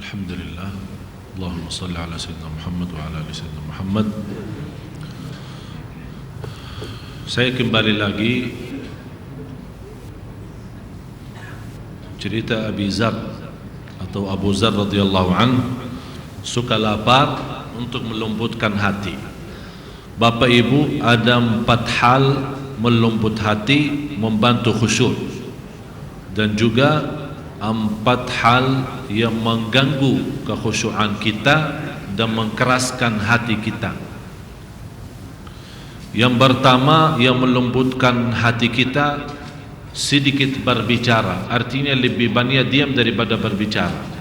Alhamdulillah. Allahumma salli ala sayyidina Muhammad wa ala ali sayyidina Muhammad. Saya kembali lagi cerita Abi Zar atau Abu Zar radhiyallahu anhu, suka lapar untuk melembutkan hati. Bapak Ibu, ada 4 hal melembut hati, membantu khusyuk, dan juga 4 hal yang mengganggu kekhusyuan kita dan mengkeraskan hati kita. Yang pertama yang melembutkan hati kita, sedikit berbicara, artinya lebih banyak diam daripada berbicara.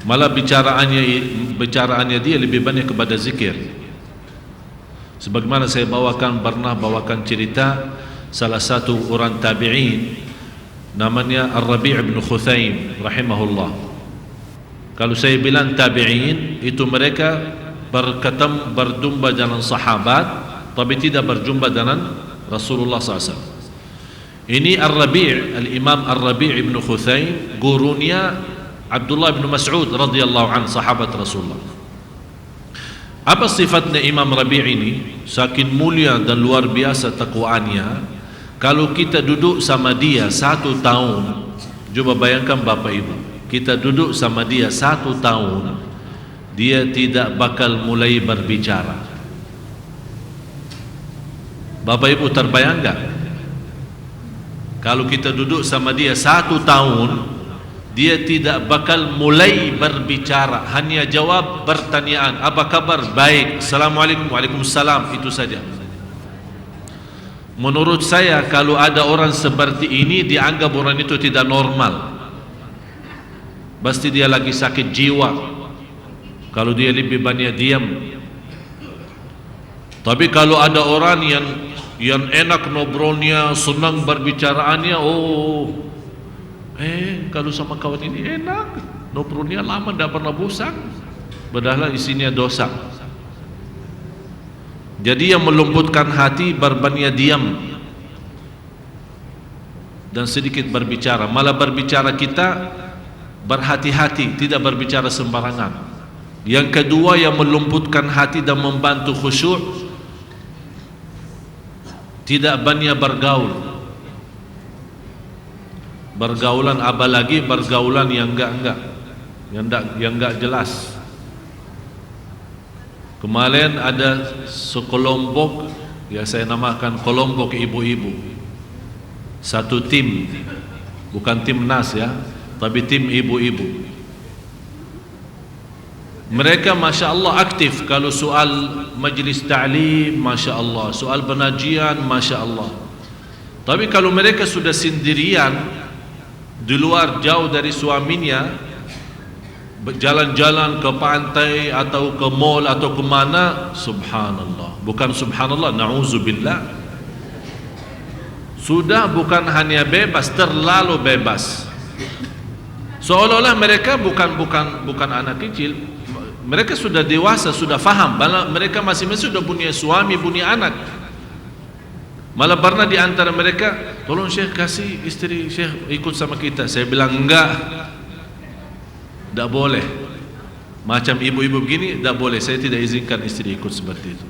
Malah bicaraannya dia lebih banyak kepada zikir. Sebagaimana saya pernah bawakan cerita salah satu orang tabi'in, namanya Ar-Rabi' bin Khuthaim rahimahullah. Kalau saya bilang tabi'in, itu mereka berjumpa dengan sahabat tapi tidak berjumpa dengan Rasulullah SAW. Ini Al-Imam Ar-Rabi' bin Khuthaim, gurunya Abdullah bin Mas'ud radhiyallahu anhu, sahabat Rasulullah. Apa sifatnya Imam Rabi' ini? Saking mulia dan luar biasa takwaannya, kalau kita duduk sama dia 1 tahun, coba bayangkan Bapak Ibu, kita duduk sama dia 1 tahun, dia tidak bakal mulai berbicara. Bapak Ibu terbayang enggak? Kalau kita duduk sama dia 1 tahun, dia tidak bakal mulai berbicara, hanya jawab pertanyaan, apa kabar? Baik, assalamualaikum, waalaikumsalam, itu saja. Menurut saya, kalau ada orang seperti ini, dianggap orang itu tidak normal. Pasti dia lagi sakit jiwa kalau dia lebih banyak diam. Tapi kalau ada orang yang enak ngobrolnya, senang berbicaraannya, kalau sama kawan ini enak, ngobrolnya lama, tidak pernah bosan, padahal isinya dosa. Jadi yang melembutkan hati berbanyak diam dan sedikit berbicara. Malah berbicara kita berhati-hati, tidak berbicara sembarangan. Yang kedua yang melembutkan hati dan membantu khusyuk, tidak banyak bergaul. Bergaulan, apalagi bergaulan yang enggak jelas. Kemarin ada sekelompok, ya saya namakan kelompok ibu-ibu, satu tim, bukan timnas ya, tapi tim ibu-ibu. Mereka Masya Allah aktif. Kalau soal majlis ta'lim, Masya Allah, soal pengajian, Masya Allah. Tapi kalau mereka sudah sendirian di luar, jauh dari suaminya, jalan-jalan ke pantai atau ke mall atau ke mana, subhanallah, bukan subhanallah, na'udzubillah, sudah bukan hanya bebas, terlalu bebas. Seolah-olah mereka bukan anak kecil. Mereka sudah dewasa, sudah faham, mereka masing-masing sudah punya suami, punya anak. Malah pernah di antara mereka, tolong Syekh kasih istri Syekh ikut sama kita. Saya bilang enggak, tidak boleh. Macam ibu-ibu begini tidak boleh, saya tidak izinkan istri ikut seperti itu.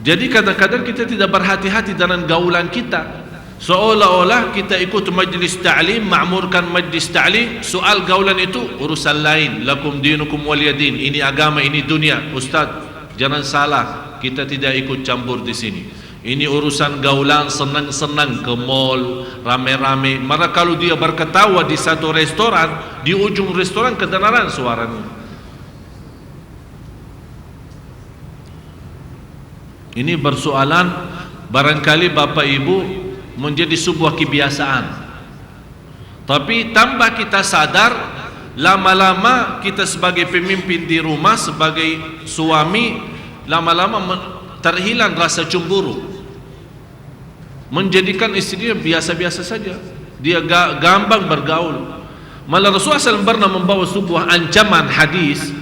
Jadi kadang-kadang kita tidak berhati-hati dengan gaulan kita. Seolah-olah kita ikut majlis ta'lim, ma'murkan majlis ta'lim, soal gaulan itu urusan lain. Lakum dinukum waliyadin, ini agama, ini dunia. Ustaz, jangan salah, kita tidak ikut campur di sini. Ini urusan gaulan, senang-senang ke mall, rame-rame. Maka kalau dia berketawa di satu restoran, di ujung restoran kedengaran suaranya. Ini persoalan barangkali Bapak Ibu menjadi sebuah kebiasaan. Tapi tambah kita sadar, lama-lama kita sebagai pemimpin di rumah, sebagai suami, lama-lama terhilang rasa cemburu, menjadikan istrinya biasa-biasa saja. Dia gampang bergaul. Malah Rasulullah SAW pernah membawa sebuah ancaman hadis.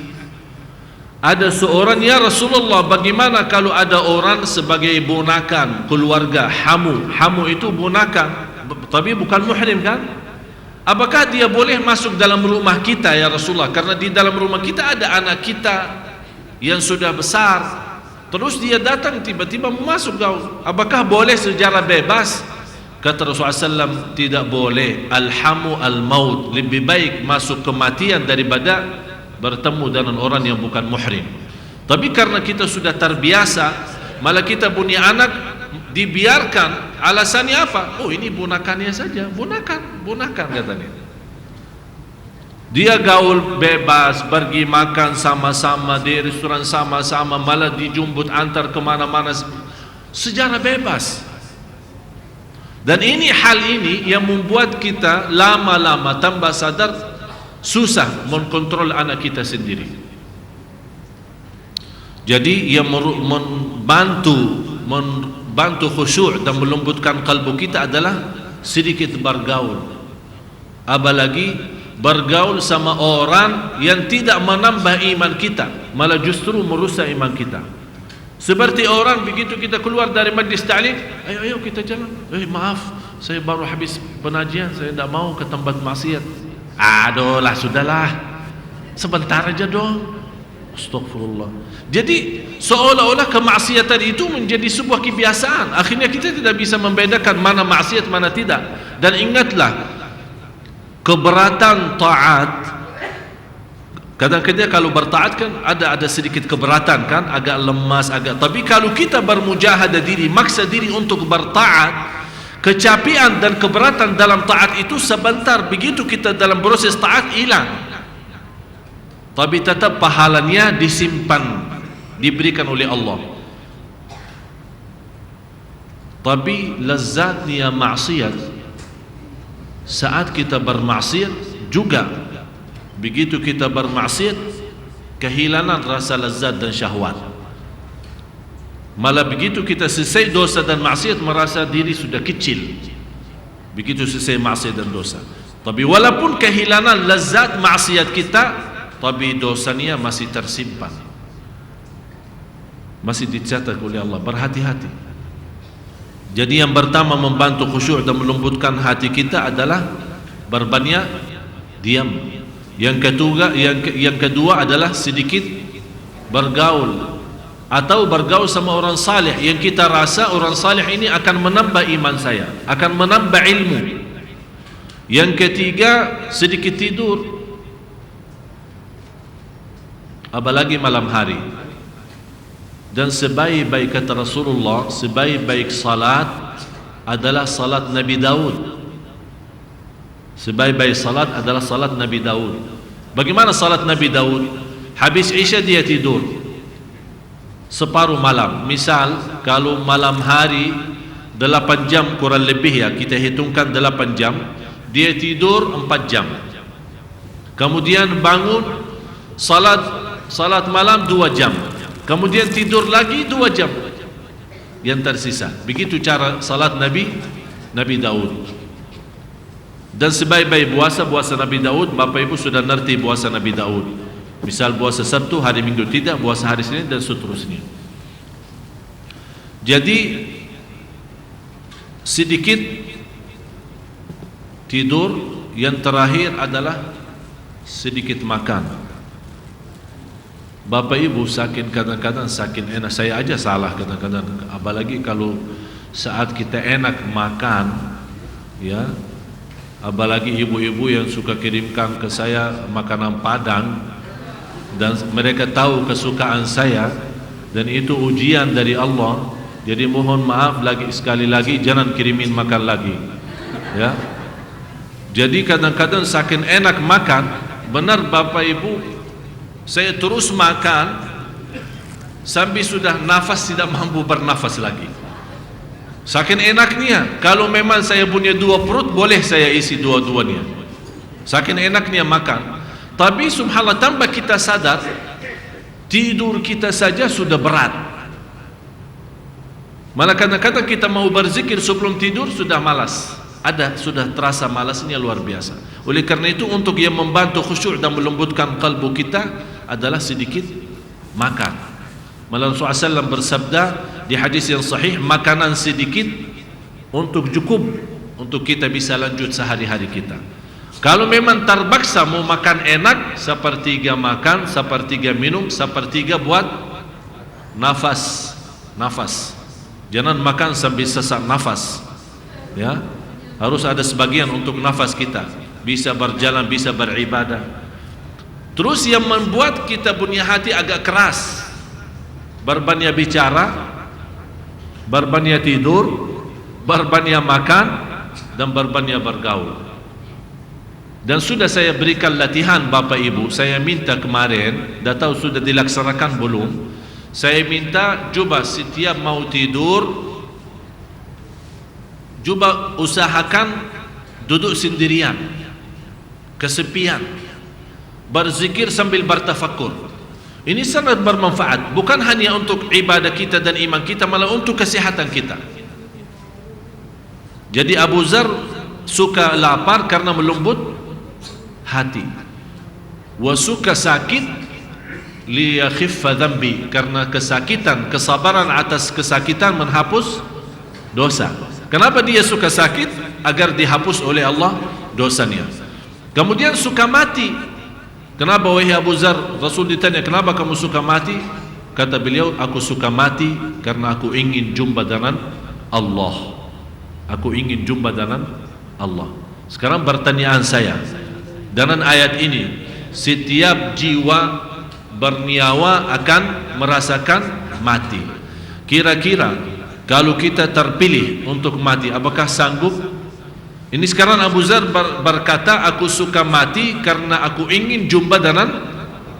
Ada seorang, ya Rasulullah, bagaimana kalau ada orang sebagai ponakan keluarga, hamu itu ponakan, tapi bukan muhrim kan? apakah dia boleh masuk dalam rumah kita ya Rasulullah? Karena di dalam rumah kita ada anak kita yang sudah besar, terus dia datang tiba-tiba masuk gaul. Apakah boleh secara bebas? Kata Rasulullah SAW, tidak boleh. Alhamu al-maut, lebih baik masuk kematian daripada bertemu dengan orang yang bukan muhrim. Tapi karena kita sudah terbiasa, malah kita punya anak dibiarkan. Alasannya apa? Oh, ini bunakannya saja, bunakan katanya. Dia gaul bebas, pergi makan sama-sama di restoran sama-sama, malah dijemput antar kemana-mana secara bebas. Dan hal ini yang membuat kita lama-lama tambah sadar susah mengkontrol anak kita sendiri. Jadi yang membantu khusyuk dan melembutkan kalbu kita adalah sedikit bergaul. Apalagi bergaul sama orang yang tidak menambah iman kita, malah justru merusak iman kita. Seperti orang begitu kita keluar dari majlis ta'lim, ayo kita jalan. Maaf, saya baru habis pengajian, saya tidak mau ke tempat maksiat. Aduh lah, sudahlah, sebentar aja dong. Astagfirullah. Jadi seolah-olah kemaksiatan itu menjadi sebuah kebiasaan. Akhirnya kita tidak bisa membedakan mana maksiat, mana tidak. Dan ingatlah, keberatan taat, kadang-kadang kalau bertaat kan ada sedikit keberatan kan, agak lemas, tapi kalau kita bermujahadah diri, maksa diri untuk bertaat, kecapian dan keberatan dalam taat itu sebentar, begitu kita dalam proses taat hilang, tapi tetap pahalanya disimpan, diberikan oleh Allah. Tapi lezatnya maksiat saat kita bermaksiat juga. Begitu kita bermaksiat, kehilangan rasa lezat dan syahwat. Malah begitu kita selesai dosa dan maksiat, merasa diri sudah kecil. Begitu selesai maksiat dan dosa. Tapi walaupun kehilangan lezat maksiat kita, tapi dosanya masih tersimpan, masih dicatat oleh Allah. Berhati-hati. Jadi yang pertama membantu khusyuk dan melembutkan hati kita adalah berbanyak diam. Yang kedua adalah sedikit bergaul, atau bergaul sama orang saleh yang kita rasa orang saleh ini akan menambah iman saya, akan menambah ilmu. Yang ketiga, sedikit tidur, apalagi malam hari. Dan sebaik-baik, kata Rasulullah, sebaik-baik salat adalah salat Nabi Daud. Sebaik-baik salat adalah salat Nabi Daud. Bagaimana salat Nabi Daud? Habis Isya dia tidur separuh malam. Misal kalau malam hari 8 jam kurang lebih, ya kita hitungkan 8 jam, dia tidur 4 jam. Kemudian bangun salat malam 2 jam. Kemudian tidur lagi 2 jam yang tersisa. Begitu cara salat Nabi Daud. Dan sebaik-baik puasa Nabi Daud, Bapak Ibu sudah ngerti puasa Nabi Daud. Misal puasa Sabtu, hari Minggu tidak, puasa hari Senin dan seterusnya. Jadi sedikit tidur, yang terakhir adalah sedikit makan. Bapak Ibu kadang-kadang saking enak, saya aja salah kadang-kadang, apalagi kalau saat kita enak makan, ya. Apalagi ibu-ibu yang suka kirimkan ke saya makanan Padang, dan mereka tahu kesukaan saya, dan itu ujian dari Allah. Jadi mohon maaf sekali lagi, jangan kirimin makan lagi, ya. Jadi kadang-kadang saking enak makan, benar Bapak Ibu, saya terus makan sampai sudah nafas tidak mampu bernafas lagi. Saking enaknya, kalau memang saya punya 2 perut, boleh saya isi dua-duanya. Saking enaknya makan. Tapi subhanallah, tanpa kita sadar, tidur kita saja sudah berat. Malah kadang-kadang kita mau berzikir sebelum tidur sudah malas. Sudah terasa malasnya luar biasa. Oleh karena itu, untuk yang membantu khusyuk dan melembutkan kalbu kita adalah sedikit makan. Malah Rasulullah SAW bersabda di hadis yang sahih, makanan sedikit untuk cukup untuk kita bisa lanjut sehari-hari kita. Kalau memang terpaksa mau makan enak, sepertiga makan, sepertiga minum, sepertiga buat nafas. Jangan makan sambil sesak nafas. Ya, harus ada sebagian untuk nafas kita, bisa berjalan, bisa beribadah. Terus yang membuat kita punya hati agak keras, berbanyak bicara, berbanyak tidur, berbanyak makan, dan berbanyak bergaul. Dan sudah saya berikan latihan Bapak Ibu, saya minta kemarin, dah tahu sudah dilaksanakan belum? Saya minta coba setiap mau tidur, coba usahakan duduk sendirian, kesepian, berzikir sambil bertafakkur. Ini sangat bermanfaat, bukan hanya untuk ibadah kita dan iman kita, malah untuk kesehatan kita. Jadi Abu Dzar suka lapar karena melembut hati, wa suka sakit liyakhiffa dhanbi, karena kesakitan, kesabaran atas kesakitan menghapus dosa. Kenapa dia suka sakit? Agar dihapus oleh Allah dosanya. Kemudian suka mati. Kenapa wahai Abu Dzar? Rasul ditanya, kenapa kamu suka mati? Kata beliau, aku suka mati karena aku ingin jumpa dengan Allah. Aku ingin jumpa dengan Allah. Sekarang pertanyaan saya, dengan ayat ini, setiap jiwa bernyawa akan merasakan mati. Kira-kira kalau kita terpilih untuk mati, apakah sanggup? Ini sekarang Abu Dzar berkata, aku suka mati karena aku ingin jumpa dengan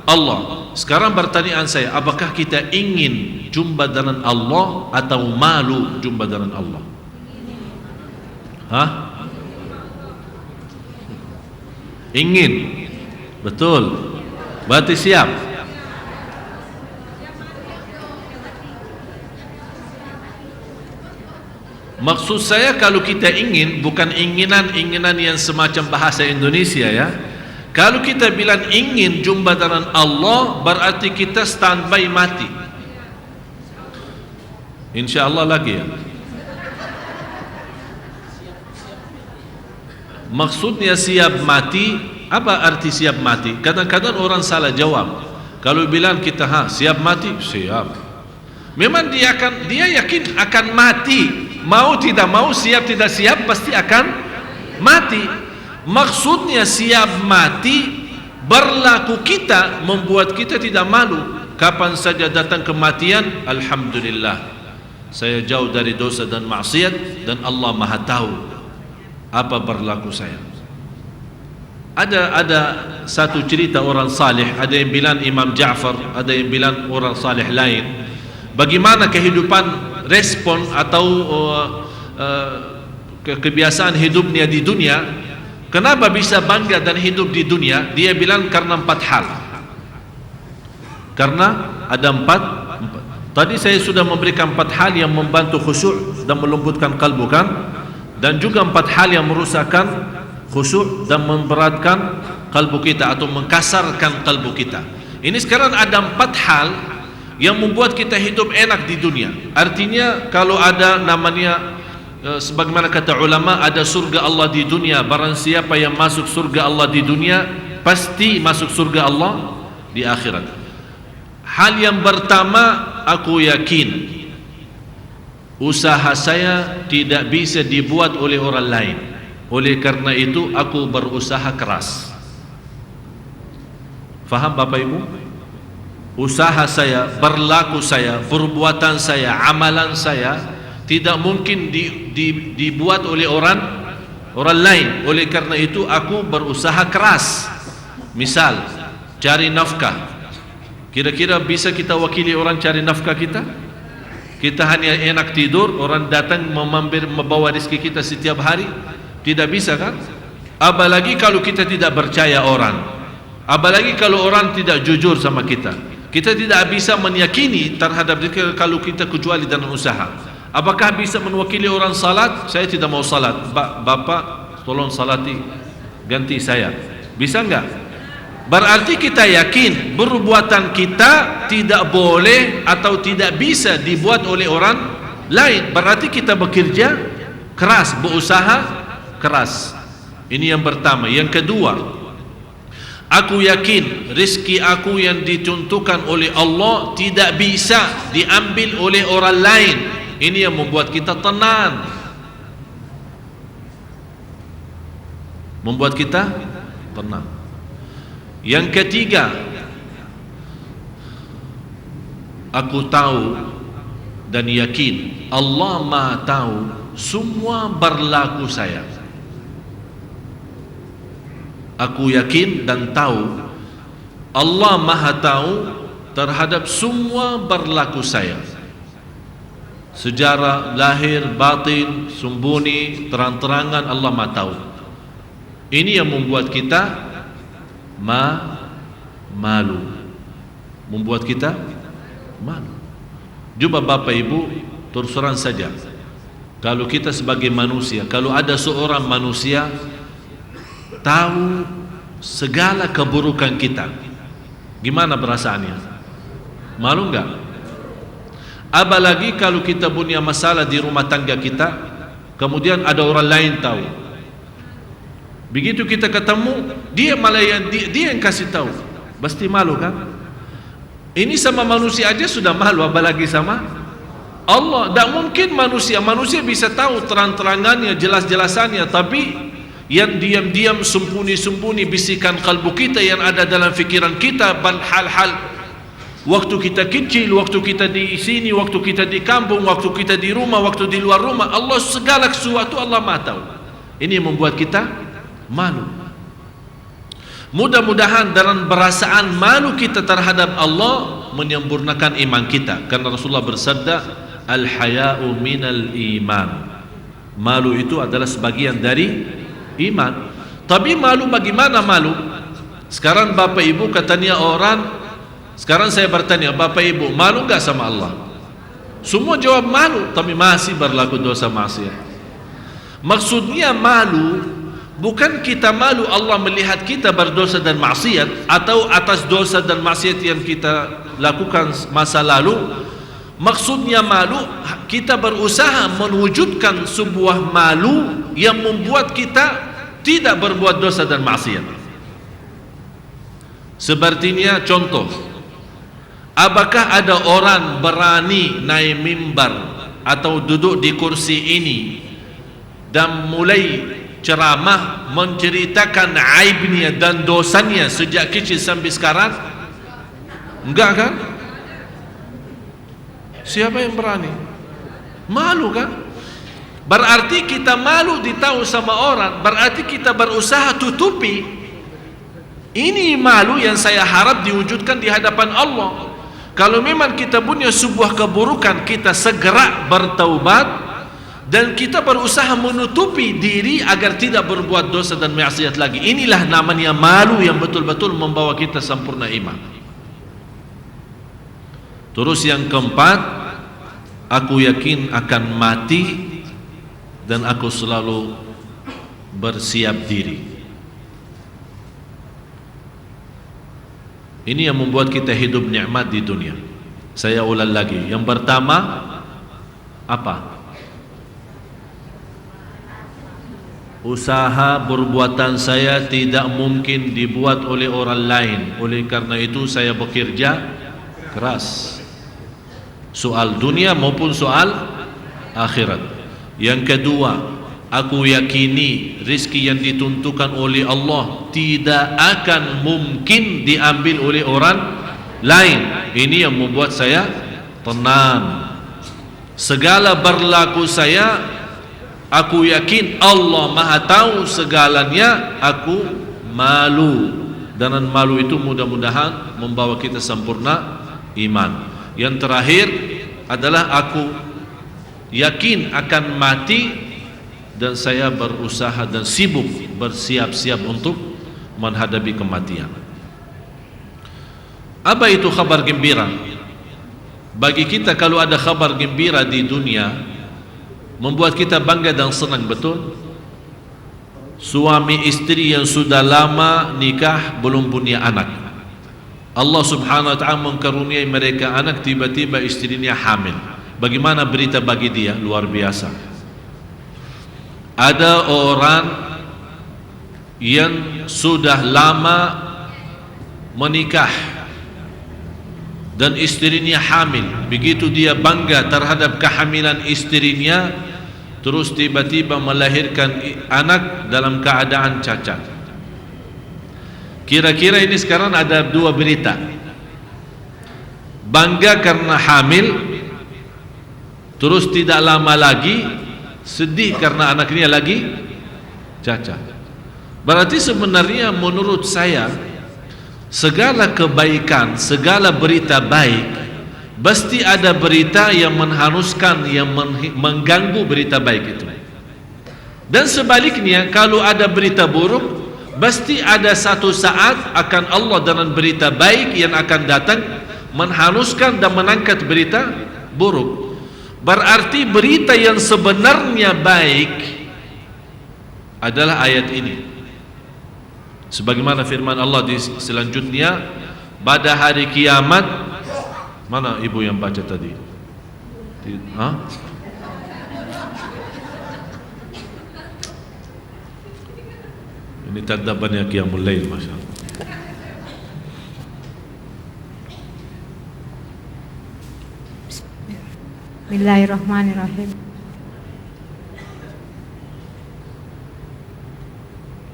Allah. Sekarang pertanyaan saya, apakah kita ingin jumpa dengan Allah atau malu jumpa dengan Allah? Hah? Ingin, betul, berarti siap. Maksud saya kalau kita ingin, bukan inginan yang semacam bahasa Indonesia ya. Kalau kita bilang ingin jumpa dengan Allah, berarti kita standby mati. InsyaAllah lagi ya. Maksudnya siap mati, apa arti siap mati? Kadang-kadang orang salah jawab. Kalau bilang kita siap mati, siap. Memang dia yakin akan mati. Mau tidak mau, siap tidak siap, pasti akan mati. Maksudnya siap mati, berlaku kita, membuat kita tidak malu. Kapan saja datang kematian, alhamdulillah, saya jauh dari dosa dan maksiat, dan Allah Maha tahu apa berlaku saya. Ada satu cerita orang saleh, ada yang bilang Imam Ja'far, ada yang bilang orang saleh lain. Bagaimana kehidupan, respon atau kebiasaan hidupnya di dunia, kenapa bisa bangga dan hidup di dunia? Dia bilang karena 4 hal. Karena ada 4. Tadi saya sudah memberikan 4 hal yang membantu khusyuk dan melembutkan kalbu kan, dan juga 4 hal yang merusakkan khusyuk dan memberatkan kalbu kita atau mengkasarkan kalbu kita. Ini sekarang ada 4 hal yang membuat kita hidup enak di dunia. Artinya kalau ada namanya, sebagaimana kata ulama, ada surga Allah di dunia. Barang siapa yang masuk surga Allah di dunia, pasti masuk surga Allah di akhirat. Hal yang pertama, aku yakin usaha saya tidak bisa dibuat oleh orang lain. Oleh karena itu aku berusaha keras. Faham Bapak Ibu? Usaha saya, berlaku saya, perbuatan saya, amalan saya tidak mungkin dibuat oleh orang lain. Oleh karena itu aku berusaha keras. Misal, cari nafkah. Kira-kira bisa kita wakili orang cari nafkah kita? Kita hanya enak tidur, orang datang membawa rezeki kita setiap hari? Tidak bisa kan? Apalagi kalau kita tidak percaya orang, apalagi kalau orang tidak jujur sama kita. Kita tidak bisa meyakini terhadap dia kalau kita kecuali dengan usaha. Apakah bisa mewakili orang salat? Saya tidak mau salat. Bapak tolong salati ganti saya. Bisa enggak? Berarti kita yakin perbuatan kita tidak boleh atau tidak bisa dibuat oleh orang lain. Berarti kita bekerja keras, berusaha keras. Ini yang pertama. Yang kedua, aku yakin rezeki aku yang ditentukan oleh Allah tidak bisa diambil oleh orang lain. Ini yang membuat kita tenang, membuat kita tenang. Yang ketiga, aku tahu dan yakin Allah Maha tahu semua berlaku saya. Aku yakin dan tahu Allah Maha tahu terhadap semua berlaku saya. Sejarah lahir, batin, sembunyi, terang-terangan, Allah Maha tahu. Ini yang membuat kita malu, membuat kita malu. Jumpa Bapak Ibu, terus terang saja, kalau kita sebagai manusia, kalau ada seorang manusia tahu segala keburukan kita, gimana perasaannya? Malu enggak? Apalagi kalau kita punya masalah di rumah tangga kita, kemudian ada orang lain tahu. Begitu kita ketemu, dia malah dia yang kasih tahu. Pasti malu kan? Ini sama manusia aja sudah malu, apalagi sama Allah. Tak mungkin manusia bisa tahu terang-terangannya, jelas-jelasannya, tapi yang diam-diam, sembunyi-sembunyi bisikan kalbu kita yang ada dalam fikiran kita, hal-hal waktu kita kecil, waktu kita di sini, waktu kita di kampung, waktu kita di rumah, waktu di luar rumah, Allah segala sesuatu Allah Maha tahu. Ini membuat kita malu. Mudah-mudahan dalam perasaan malu kita terhadap Allah menyempurnakan iman kita, karena Rasulullah bersabda, al-haya'u minal iman. Malu itu adalah sebagian dari iman. Tapi malu bagaimana malu? Sekarang Bapak Ibu katanya orang, sekarang saya bertanya, Bapak Ibu malu enggak sama Allah? Semua jawab malu, tapi masih berlaku dosa maksiat. Maksudnya malu bukan kita malu Allah melihat kita berdosa dan maksiat, atau atas dosa dan maksiat yang kita lakukan masa lalu. Maksudnya malu, kita berusaha mewujudkan sebuah malu yang membuat kita tidak berbuat dosa dan maksiat. Sepertinya contoh, apakah ada orang berani naik mimbar atau duduk di kursi ini dan mulai ceramah menceritakan aibnya dan dosanya sejak kecil sampai sekarang? Enggak kan? Siapa yang berani? Malu kan? Berarti kita malu ditahu sama orang, berarti kita berusaha tutupi. Ini malu yang saya harap diwujudkan di hadapan Allah. Kalau memang kita punya sebuah keburukan, kita segera bertaubat dan kita berusaha menutupi diri agar tidak berbuat dosa dan maksiat lagi. Inilah namanya malu yang betul-betul membawa kita sempurna iman. Terus yang keempat, aku yakin akan mati dan aku selalu bersiap diri. Ini yang membuat kita hidup nikmat di dunia. Saya ulang lagi. Yang pertama apa? Usaha perbuatan saya tidak mungkin dibuat oleh orang lain. Oleh karena itu saya bekerja keras, soal dunia maupun soal akhirat. Yang kedua, aku yakini rezeki yang ditentukan oleh Allah tidak akan mungkin diambil oleh orang lain. Ini yang membuat saya tenang. Segala berlaku saya, aku yakin Allah Maha tahu segalanya. Aku malu, dan malu itu mudah-mudahan membawa kita sempurna iman. Yang terakhir adalah aku yakin akan mati dan saya berusaha dan sibuk bersiap-siap untuk menghadapi kematian. Apa itu kabar gembira? Bagi kita kalau ada kabar gembira di dunia, membuat kita bangga dan senang, betul? Suami istri yang sudah lama nikah belum punya anak, Allah subhanahu wa ta'ala mengkaruniai mereka anak, tiba-tiba istrinya hamil. Bagaimana berita bagi dia? Luar biasa. Ada orang yang sudah lama menikah dan istrinya hamil, begitu dia bangga terhadap kehamilan istrinya, terus tiba-tiba melahirkan anak dalam keadaan cacat. Kira-kira ini sekarang ada dua berita: bangga karena hamil, terus tidak lama lagi sedih karena anaknya lagi cacat. Berarti sebenarnya menurut saya segala kebaikan, segala berita baik, pasti ada berita yang menghanguskan, yang mengganggu berita baik itu. Dan sebaliknya, kalau ada berita buruk, pasti ada satu saat akan Allah dengan berita baik yang akan datang menghanguskan dan mengangkat berita buruk. Berarti berita yang sebenarnya baik adalah ayat ini. Sebagaimana firman Allah di selanjutnya, pada hari kiamat. Mana ibu yang baca tadi? Hah? Ini tanda banyak qiyamul lail, Masya Allah. Bismillahirrahmanirrahim.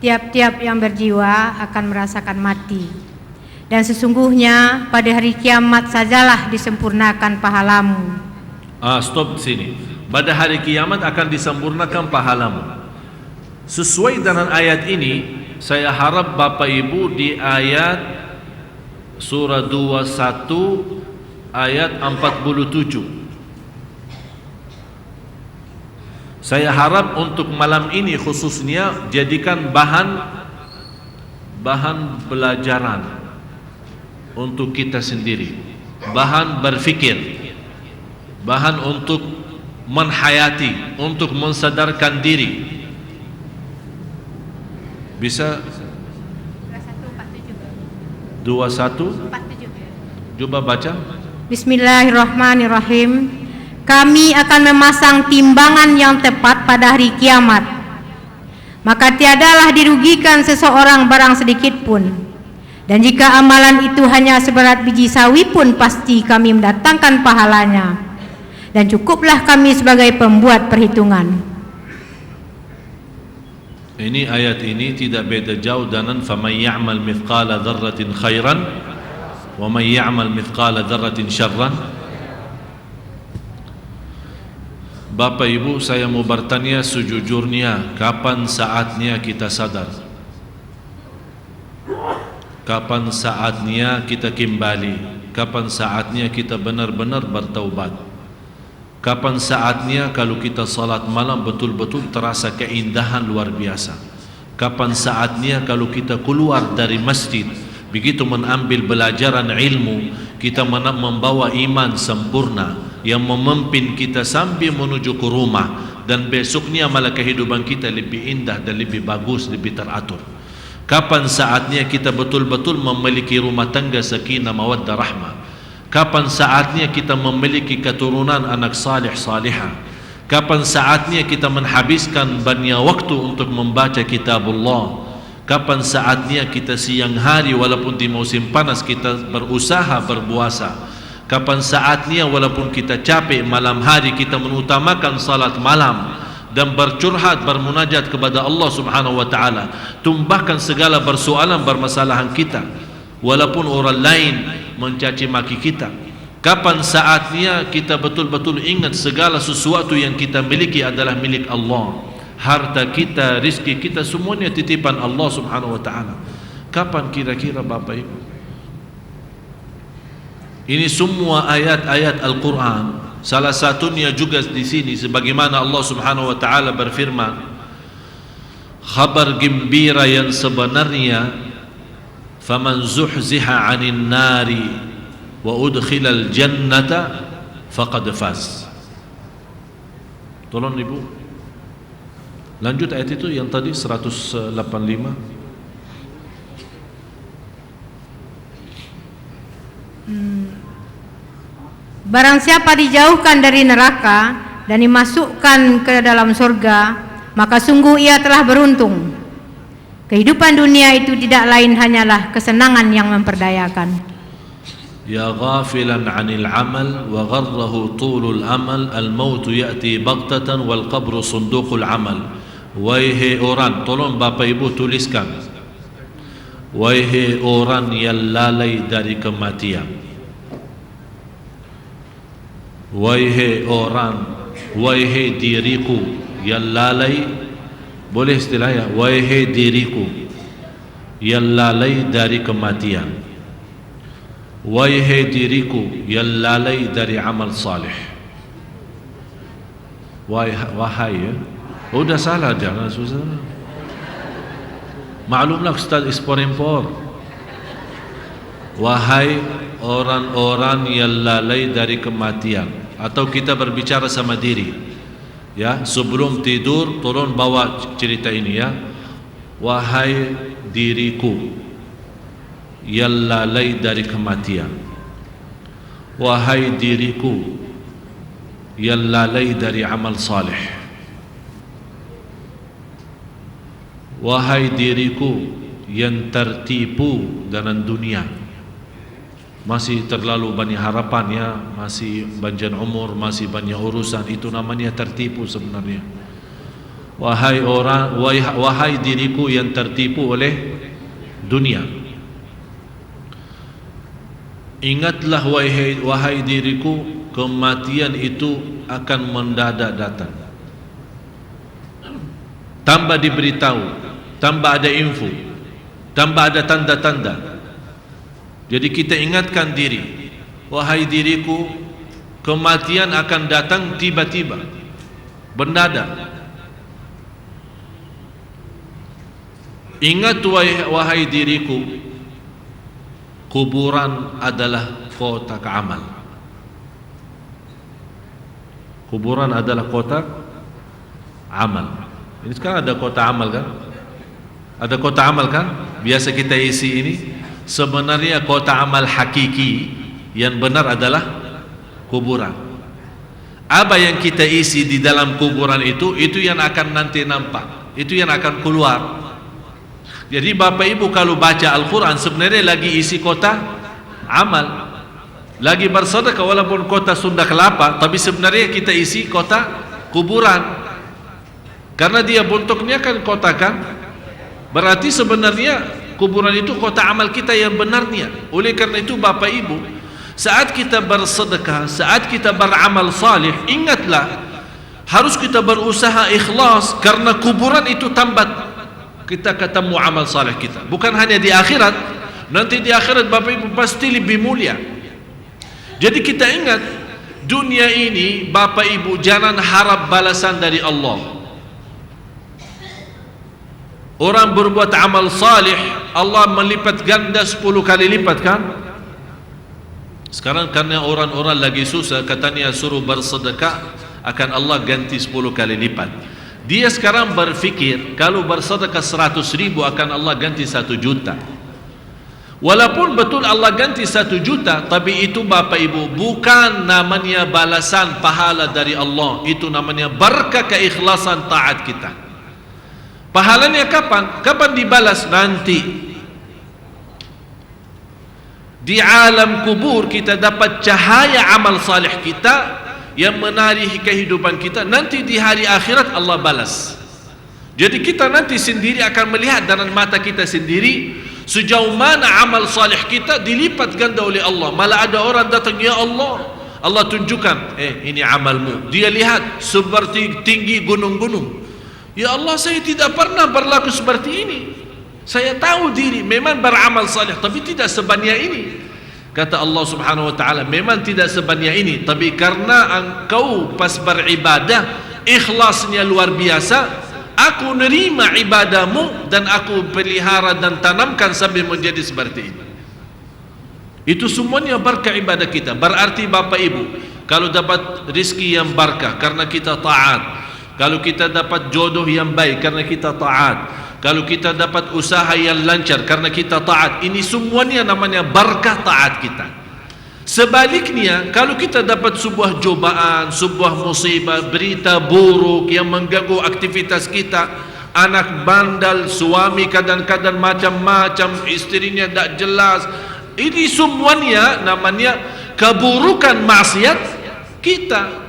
Tiap-tiap yang berjiwa akan merasakan mati, dan sesungguhnya pada hari kiamat sajalah disempurnakan pahalamu. Stop sini. Pada hari kiamat akan disempurnakan pahalamu. Sesuai dengan ayat ini, saya harap Bapak Ibu di ayat surah 21 ayat 47. Saya harap untuk malam ini khususnya jadikan bahan pelajaran untuk kita sendiri, bahan berfikir, bahan untuk menhayati, untuk mensadarkan diri. Bisa 21:47. Coba baca. Bismillahirrahmanirrahim. Kami akan memasang timbangan yang tepat pada hari kiamat, maka tiadalah dirugikan seseorang barang sedikit pun. Dan jika amalan itu hanya seberat biji sawi pun, pasti kami mendatangkan pahalanya. Dan cukuplah kami sebagai pembuat perhitungan. Ini ayat ini tidak beda jauh dengan faman ya'mal mithqala dzarratin khairan wa man ya'mal mithqala dzarratin syarran. Bapak Ibu, saya mau bertanya sejujurnya, kapan saatnya kita sadar? Kapan saatnya kita kembali? Kapan saatnya kita benar-benar bertaubat? Kapan saatnya kalau kita salat malam betul-betul terasa keindahan luar biasa? Kapan saatnya kalau kita keluar dari masjid, begitu mengambil pelajaran ilmu, kita membawa iman sempurna yang memimpin kita sampai menuju ke rumah, dan besoknya malah kehidupan kita lebih indah dan lebih bagus, lebih teratur. Kapan saatnya kita betul-betul memiliki rumah tangga sakinah mawaddah rahmah? Kapan saatnya kita memiliki keturunan anak salih salihah? Kapan saatnya kita menghabiskan banyak waktu untuk membaca kitabullah? Kapan saatnya kita siang hari walaupun di musim panas kita berusaha berpuasa? Kapan saatnya walaupun kita capek malam hari kita mengutamakan salat malam dan bercurhat, bermunajat kepada Allah Subhanahu wa taala, tumbahkan segala persoalan bermasalahan kita walaupun orang lain mencaci maki kita. Kapan saatnya kita betul-betul ingat segala sesuatu yang kita miliki adalah milik Allah, harta kita, rizki kita semuanya titipan Allah Subhanahu wa taala. Kapan kira-kira Bapak Ibu? Ini semua ayat-ayat Al-Quran. Salah satunya juga di sini, sebagaimana Allah Subhanahu wa taala berfirman, kabar gembira yang sebenarnya, faman zuhziha 'anil nari wa udkhilal jannata faqad faz. Tolong Ibu lanjut ayat itu yang tadi 185. Barang siapa dijauhkan dari neraka dan dimasukkan ke dalam surga, maka sungguh ia telah beruntung. Kehidupan dunia itu tidak lain hanyalah kesenangan yang memperdayakan. Ya ghafilan 'anil 'amal wa gharrahu tulul amal, al-maut ya'ti baghtatan wal qabru sunduqul 'amal. Wahai orang, tolong Bapak Ibu tuliskan. Wahai orang yang lalai dari kematian. Wahai orang, wahai diriku yang lalai, boleh istilahnya, wahai diriku yang lalai dari kematian. Wahai diriku yang lalai dari amal salih. Wahai ya? Udah salah, jangan susah. Maklumlah Ustaz impor. Wahai orang-orang yang lalai dari kematian. Atau kita berbicara sama diri, ya, sebelum tidur tolong bawa cerita ini, ya. Wahai diriku yang lalai dari kematian. Wahai diriku yang lalai dari amal salih. Wahai diriku yang tertipu dengan dunia, masih terlalu banyak harapannya, masih panjang umur, masih banyak urusan, itu namanya tertipu sebenarnya. Wahai diriku yang tertipu oleh dunia, ingatlah wahai diriku, kematian itu akan mendadak datang. Tambah diberitahu, tambah ada info, tambah ada tanda-tanda. Jadi kita ingatkan diri, wahai diriku, kematian akan datang tiba-tiba, mendadak. Ingat wahai diriku, kuburan adalah kotak amal. Kuburan adalah kotak amal. Ini sekarang ada kotak amal kan? Ada kotak amal kan? Biasa kita isi ini. Sebenarnya kotak amal hakiki yang benar adalah kuburan. Apa yang kita isi di dalam kuburan itu yang akan nanti nampak, itu yang akan keluar. Jadi Bapak Ibu kalau baca Al-Quran sebenarnya lagi isi kotak amal, lagi bersedekah walaupun kotak Sunda Kelapa, tapi sebenarnya kita isi kotak kuburan. Karena dia bentuknya kan kotak kan, berarti sebenarnya kuburan itu kotak amal kita yang benarnya. Oleh karena itu Bapak Ibu, saat kita bersedekah, saat kita beramal salih, ingatlah harus kita berusaha ikhlas, karena kuburan itu tambat kita ketemu amal salih kita. Bukan hanya di akhirat, nanti di akhirat Bapak Ibu pasti lebih mulia. Jadi kita ingat, dunia ini Bapak Ibu jangan harap balasan dari Allah. Orang berbuat amal salih, Allah melipat ganda 10 kali lipat kan? Sekarang karena orang-orang lagi susah, katanya suruh bersedekah, akan Allah ganti 10 kali lipat. Dia sekarang berfikir kalau bersedekah 100.000 akan Allah ganti 1 juta. Walaupun betul Allah ganti 1 juta, tapi itu Bapak Ibu bukan namanya balasan pahala dari Allah. Itu namanya berkah keikhlasan taat kita. Pahalanya kapan? Kapan dibalas? Nanti di alam kubur kita dapat cahaya amal salih kita yang menari kehidupan kita. Nanti di hari akhirat Allah balas. Jadi kita nanti sendiri akan melihat dengan mata kita sendiri sejauh mana amal salih kita dilipat ganda oleh Allah. Malah ada orang datang, ya Allah, Allah tunjukkan, ini amalmu. Dia lihat seperti tinggi gunung-gunung. Ya Allah, saya tidak pernah berlaku seperti ini. Saya tahu diri memang beramal salih, tapi tidak sebanyak ini. Kata Allah Subhanahu wa taala, memang tidak sebanyak ini, tapi karena engkau pas beribadah ikhlasnya luar biasa, aku nerima ibadahmu dan aku pelihara dan tanamkan sambil menjadi seperti ini. Itu semuanya berkah ibadah kita. Berarti Bapak Ibu, kalau dapat rizki yang berkah karena kita taat, kalau kita dapat jodoh yang baik karena kita taat, kalau kita dapat usaha yang lancar karena kita taat, ini semuanya namanya berkah taat kita. Sebaliknya, kalau kita dapat sebuah cobaan, sebuah musibah, berita buruk yang mengganggu aktivitas kita, anak bandal, suami kadang-kadang macam-macam, istrinya tak jelas. Ini semuanya namanya keburukan maksiat kita.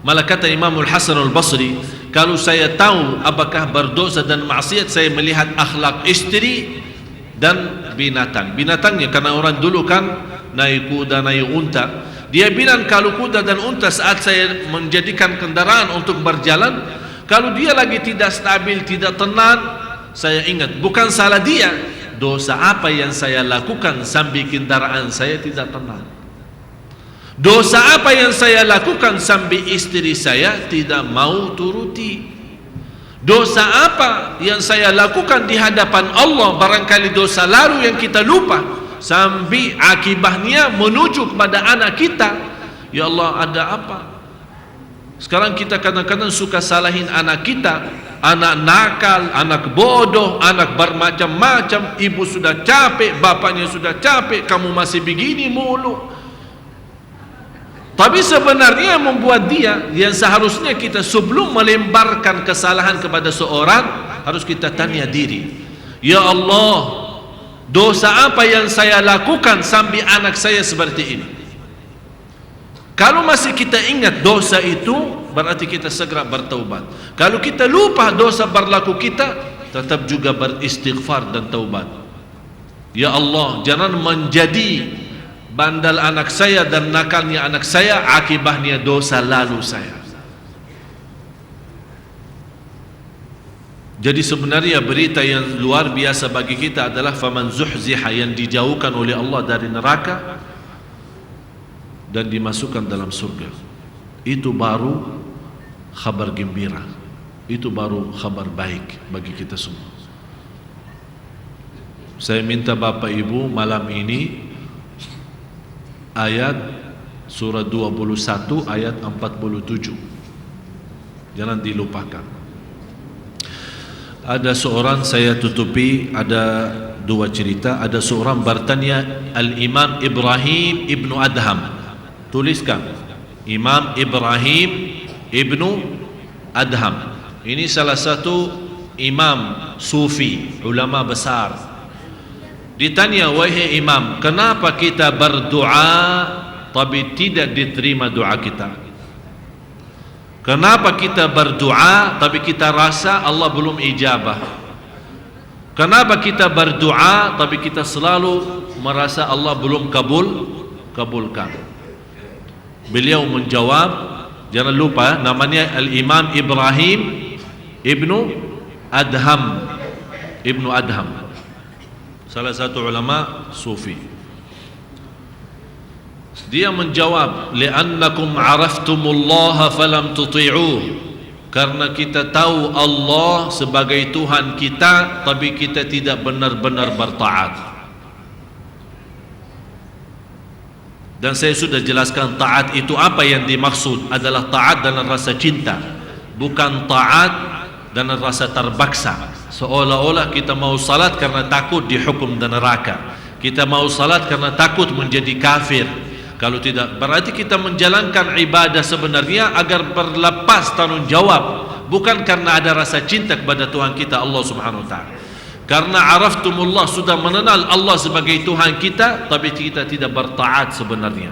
Malah kata Imam Al-Hasan Al-Basri, kalau saya tahu apakah berdosa dan maksiat, saya melihat akhlak istri dan binatang. Binatangnya, karena orang dulu kan naik kuda, naik unta. Dia bilang kalau kuda dan unta saat saya menjadikan kendaraan untuk berjalan, kalau dia lagi tidak stabil, tidak tenang, saya ingat bukan salah dia, dosa apa yang saya lakukan sambil kendaraan saya tidak tenang. Dosa apa yang saya lakukan sambil istri saya tidak mau turuti. Dosa apa yang saya lakukan di hadapan Allah, barangkali dosa lalu yang kita lupa, sambil akibatnya menuju kepada anak kita. Ya Allah, ada apa? Sekarang kita kadang-kadang suka salahin anak kita, anak nakal, anak bodoh, anak bermacam-macam. Ibu sudah capek, bapaknya sudah capek, kamu masih begini mulu. Tapi sebenarnya yang membuat dia, yang seharusnya kita sebelum melemparkan kesalahan kepada seorang, harus kita tanya diri, ya Allah, dosa apa yang saya lakukan sambil anak saya seperti ini? Kalau masih kita ingat dosa itu, berarti kita segera bertaubat. Kalau kita lupa dosa berlaku kita, tetap juga beristighfar dan taubat. Ya Allah, jangan menjadi bandal anak saya dan nakalnya anak saya akibatnya dosa lalu saya. Jadi sebenarnya berita yang luar biasa bagi kita adalah faman zuhziha, yang dijauhkan oleh Allah dari neraka dan dimasukkan dalam surga. Itu baru kabar gembira, itu baru kabar baik bagi kita semua. Saya minta Bapak Ibu malam ini ayat surah 21 ayat 47 jangan dilupakan. Ada seorang, saya tutupi, ada dua cerita. Ada seorang bertanya, Al-Imam Ibrahim Ibnu Adham, tuliskan Imam Ibrahim Ibnu Adham, ini salah satu imam sufi, ulama besar. Ditanya, wahai imam, kenapa kita berdoa tapi tidak diterima doa kita? Kenapa kita berdoa tapi kita rasa Allah belum ijabah? Kenapa kita berdoa tapi kita selalu merasa Allah belum kabulkan? Beliau menjawab, jangan lupa namanya Al-Imam Ibrahim Ibnu Adham, Ibnu Adham, salah satu ulama sufi. Dia menjawab, li'annakum araftumullaha falam tuti'uh, karena kita tahu Allah sebagai Tuhan kita tapi kita tidak benar-benar bertaat. Dan saya sudah jelaskan taat itu apa yang dimaksud adalah taat dalam rasa cinta, bukan taat dalam rasa terpaksa. Seolah-olah kita mau salat karena takut dihukum dan neraka, kita mau salat karena takut menjadi kafir. Kalau tidak, berarti kita menjalankan ibadah sebenarnya agar berlepas tanggung jawab, bukan karena ada rasa cinta kepada Tuhan kita Allah Subhanahu wa taala. Karena araftumullah, sudah mengenal Allah sebagai Tuhan kita tapi kita tidak bertaat sebenarnya.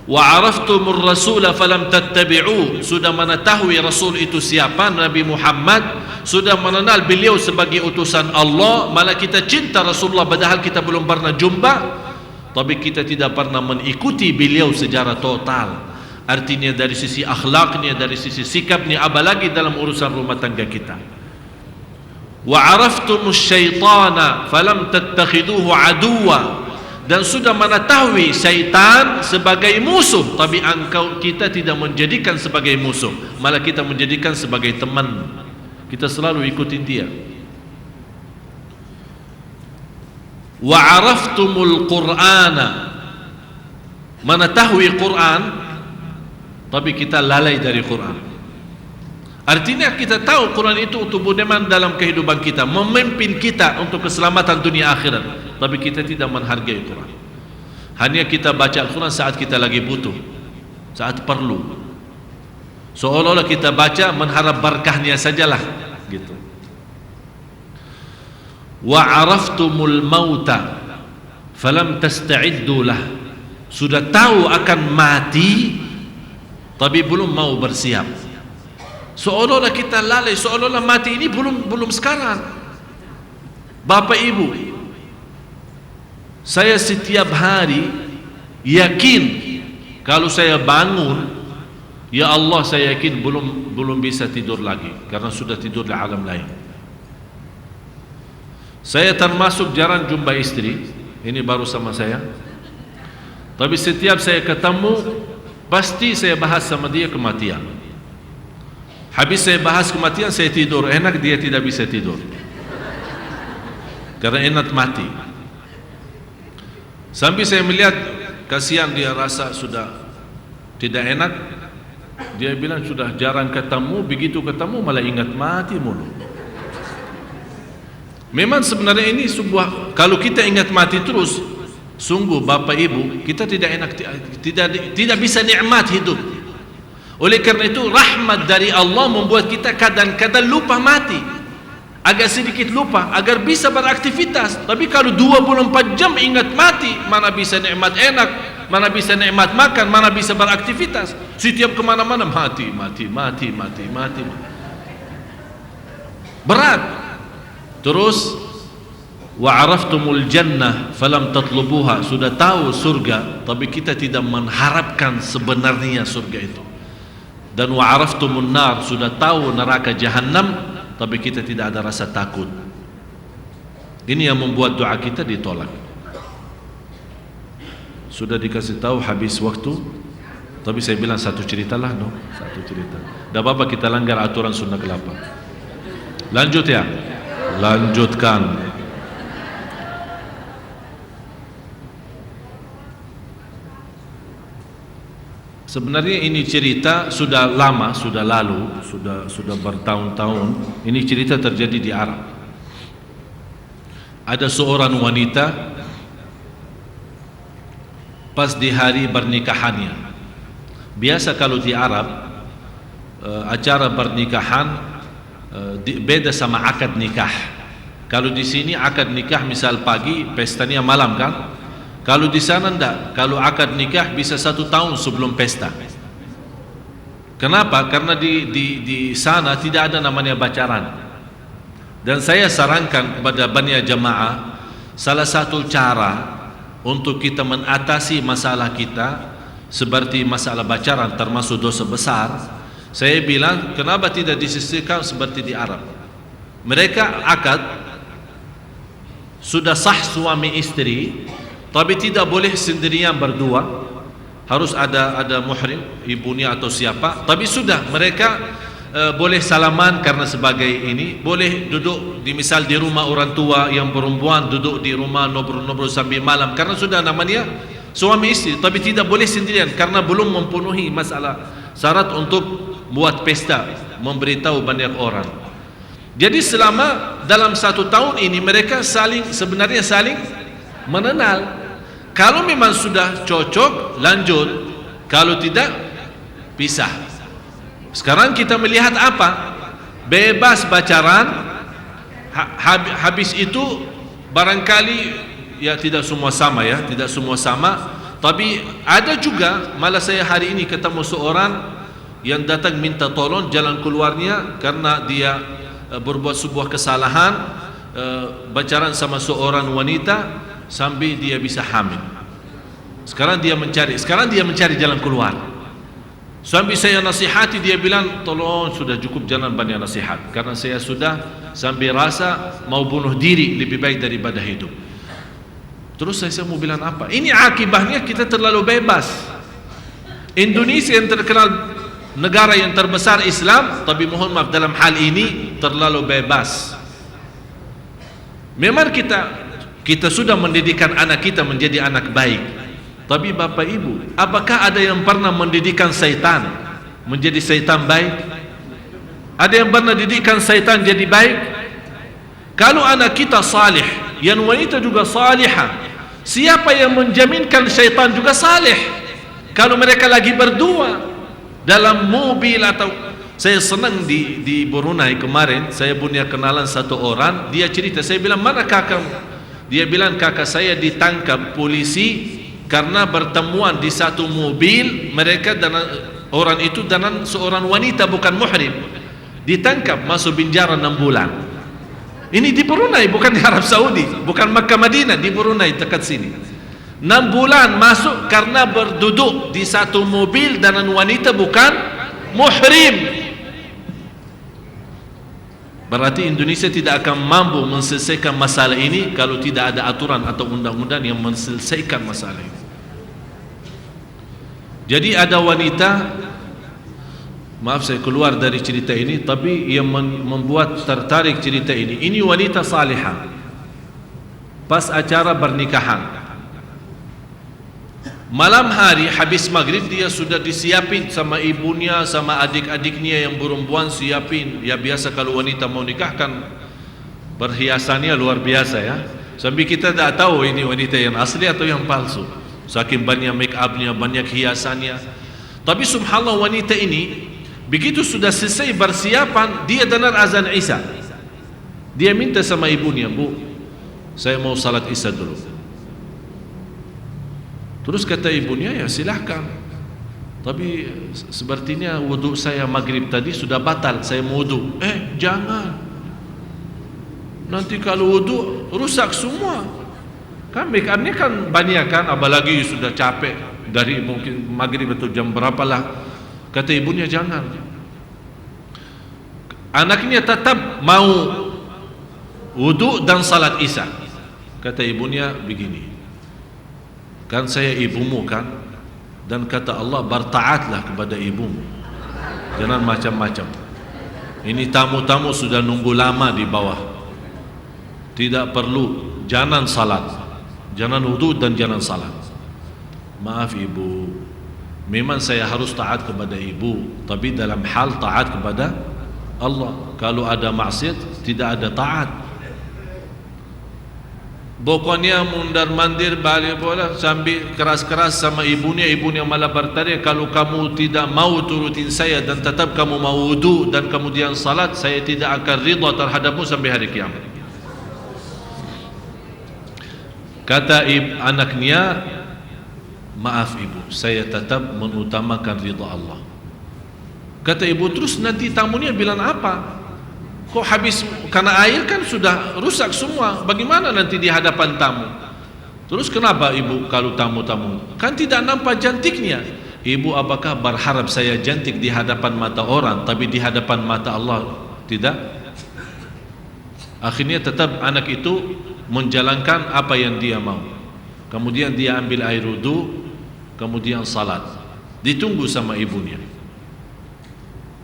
Wa araftumur rasula falam tattabi'u, sudah mengetahui Rasul itu siapa, Nabi Muhammad, sudah mengenal beliau sebagai utusan Allah, malah kita cinta Rasulullah padahal kita belum pernah jumpa, tapi kita tidak pernah mengikuti beliau secara total. Artinya dari sisi akhlaknya, dari sisi sikapnya, apalagi dalam urusan rumah tangga kita. Wa araftumus syaitana falam tattakhiduhu aduwa, dan sudah mengetahui syaitan sebagai musuh tapi kita tidak menjadikan sebagai musuh, malah kita menjadikan sebagai teman. Kita selalu ikutin dia. Wa araftumul qur'ana, mengetahui Quran tapi kita lalai dari Quran. Artinya kita tahu Quran itu untuk meneman dalam kehidupan kita, memimpin kita untuk keselamatan dunia akhirat, tapi kita tidak menghargai Quran. Hanya kita baca Al-Quran saat kita lagi butuh, saat perlu. Seolah-olah kita baca mengharap berkahnya sajalah gitu. Wa araftumul mauta falam tasta'iddu lah. Sudah tahu akan mati tapi belum mau bersiap. Seolah-olah kita lalai, seolah-olah mati ini belum sekarang. Bapak Ibu, saya setiap hari yakin kalau saya bangun, ya Allah, saya yakin belum bisa tidur lagi karena sudah tidur di alam lain. Saya termasuk jarang jumpa istri, ini baru sama saya. Tapi setiap saya ketemu, pasti saya bahas sama dia kematian. Habis saya bahas kematian, saya tidur. Enak, dia tidak bisa tidur karena enak mati. Sampai saya melihat, kasihan dia, rasa sudah tidak enak. Dia bilang sudah jarang ketemu, begitu ketemu malah ingat mati mulu. Memang sebenarnya ini sebuah, kalau kita ingat mati terus, sungguh Bapak Ibu, kita tidak enak, tidak bisa nikmat hidup. Oleh karena itu rahmat dari Allah membuat kita kadang-kadang lupa mati, agak sedikit lupa agar bisa beraktivitas. Tapi kalau 24 jam ingat mati, mana bisa nikmat enak, mana bisa nikmat makan, mana bisa beraktivitas. Setiap kemana-mana mati. Berat. Terus wa araftumul jannah falam tatlubuha, sudah tahu surga tapi kita tidak mengharapkan sebenarnya surga itu. Dan wa araftumun nar, sudah tahu neraka jahanam tapi kita tidak ada rasa takut. Ini yang membuat doa kita ditolak. Sudah dikasih tahu habis waktu, tapi saya bilang satu cerita lah, satu cerita. Tidak apa-apa kita langgar aturan sunnah kelapa. Lanjut ya. Lanjutkan. Sebenarnya ini cerita sudah lama, sudah lalu, sudah bertahun-tahun. Ini cerita terjadi di Arab. Ada seorang wanita pas di hari pernikahannya. Biasa kalau di Arab acara pernikahan beda sama akad nikah. Kalau di sini akad nikah misal pagi, pestanya malam kan? Kalau di sana enggak. Kalau akad nikah bisa 1 tahun sebelum pesta. Kenapa? Karena di sana tidak ada namanya pacaran. Dan saya sarankan kepada banyak jamaah, salah satu cara untuk kita mengatasi masalah kita seperti masalah pacaran termasuk dosa besar, saya bilang kenapa tidak disisihkan seperti di Arab. Mereka akad sudah sah suami istri, tapi tidak boleh sendirian berdua, harus ada muhrim, ibunya atau siapa. Tapi sudah mereka boleh salaman karena sebagai ini, boleh duduk misal di rumah orang tua yang perempuan, duduk di rumah ngobrol-ngobrol sambil malam karena sudah namanya suami istri. Tapi tidak boleh sendirian karena belum memenuhi masalah syarat untuk buat pesta, memberitahu banyak orang. Jadi selama dalam 1 tahun ini mereka sebenarnya saling mengenal. Kalau memang sudah cocok, lanjut. Kalau tidak, pisah. Sekarang kita melihat apa? Bebas pacaran. Habis itu barangkali ya tidak semua sama ya, tidak semua sama. Tapi ada juga, malah saya hari ini ketemu seorang yang datang minta tolong jalan keluarnya karena dia berbuat sebuah kesalahan, pacaran sama seorang wanita sampai dia bisa hamil. Sekarang dia mencari jalan keluar. Sampai saya nasihati, dia bilang tolong sudah cukup, jangan banyak nasihat karena saya sudah sampai rasa mau bunuh diri lebih baik daripada hidup. Terus saya mau bilang apa? Ini akibatnya kita terlalu bebas. Indonesia yang terkenal negara yang terbesar Islam, tapi mohon maaf dalam hal ini terlalu bebas. Memang kita sudah mendidikkan anak kita menjadi anak baik, tapi Bapak Ibu, apakah ada yang pernah mendidikkan syaitan menjadi syaitan baik? Ada yang pernah didikkan syaitan jadi baik? Kalau anak kita salih, yang wanita juga salihah, siapa yang menjaminkan syaitan juga salih? Kalau mereka lagi berdua, dalam mobil atau saya senang di Brunei kemarin, saya punya kenalan satu orang, dia cerita, saya bilang mana kakak? Dia bilang kakak saya ditangkap polisi karena bertemuan di satu mobil, mereka dan orang itu dan seorang wanita bukan muhrim, ditangkap masuk penjara 6 bulan. Ini di Brunei, bukan di Arab Saudi, bukan Makkah Madinah, di Brunei dekat sini. 6 bulan masuk karena berduduk di satu mobil dengan wanita bukan muhrim. Berarti Indonesia tidak akan mampu menyelesaikan masalah ini kalau tidak ada aturan atau undang-undang yang menyelesaikan masalah ini. Jadi ada wanita, maaf saya keluar dari cerita ini, tapi yang membuat tertarik cerita ini wanita salihah. Pas acara pernikahan, malam hari habis maghrib dia sudah disiapin sama ibunya, sama adik-adiknya yang perempuan siapin. Ya biasa kalau wanita mau nikah kan perhiasannya luar biasa ya. Sampai kita tak tahu ini wanita yang asli atau yang palsu. Saking banyak make upnya, banyak hiasannya. Tapi subhanallah wanita ini begitu sudah selesai persiapan, dia dengar azan Isya. Dia minta sama ibunya, Bu, saya mau salat Isya dulu. Terus kata ibunya, ya silahkan, tapi sepertinya wudhu saya maghrib tadi sudah batal, saya mau wudhu. Jangan, nanti kalau wudhu rusak semua. Kan make upnya kan banyak kan, apalagi sudah capek dari mungkin maghrib atau jam berapa lah. Kata ibunya jangan. Anaknya tetap mau wudhu dan salat Isya. Kata ibunya begini, kan saya ibumu kan, dan kata Allah bertaatlah kepada ibumu, jangan macam-macam. Ini tamu-tamu sudah nunggu lama di bawah, tidak perlu, jangan salat, jangan wudu dan jangan salat. Maaf ibu, memang saya harus taat kepada ibu, tapi dalam hal taat kepada Allah. Kalau ada maksiat tidak ada taat. Pokoknya mundar mandir balik bola sambil keras-keras sama ibunya malah bertanya, kalau kamu tidak mau turutin saya dan tetap kamu mau wudu dan kemudian salat, saya tidak akan ridha terhadapmu sampai hari kiamat. Kata anaknya, maaf ibu, saya tetap mengutamakan ridha Allah. Kata ibu, terus nanti tamunya bilang apa? Kok habis karena air kan sudah rusak semua, bagaimana nanti di hadapan tamu? Terus kenapa ibu kalau tamu-tamu kan tidak nampak cantiknya? Ibu apakah berharap saya cantik di hadapan mata orang tapi di hadapan mata Allah tidak? Akhirnya tetap anak itu menjalankan apa yang dia mau. Kemudian dia ambil air wudu, kemudian salat, ditunggu sama ibunya.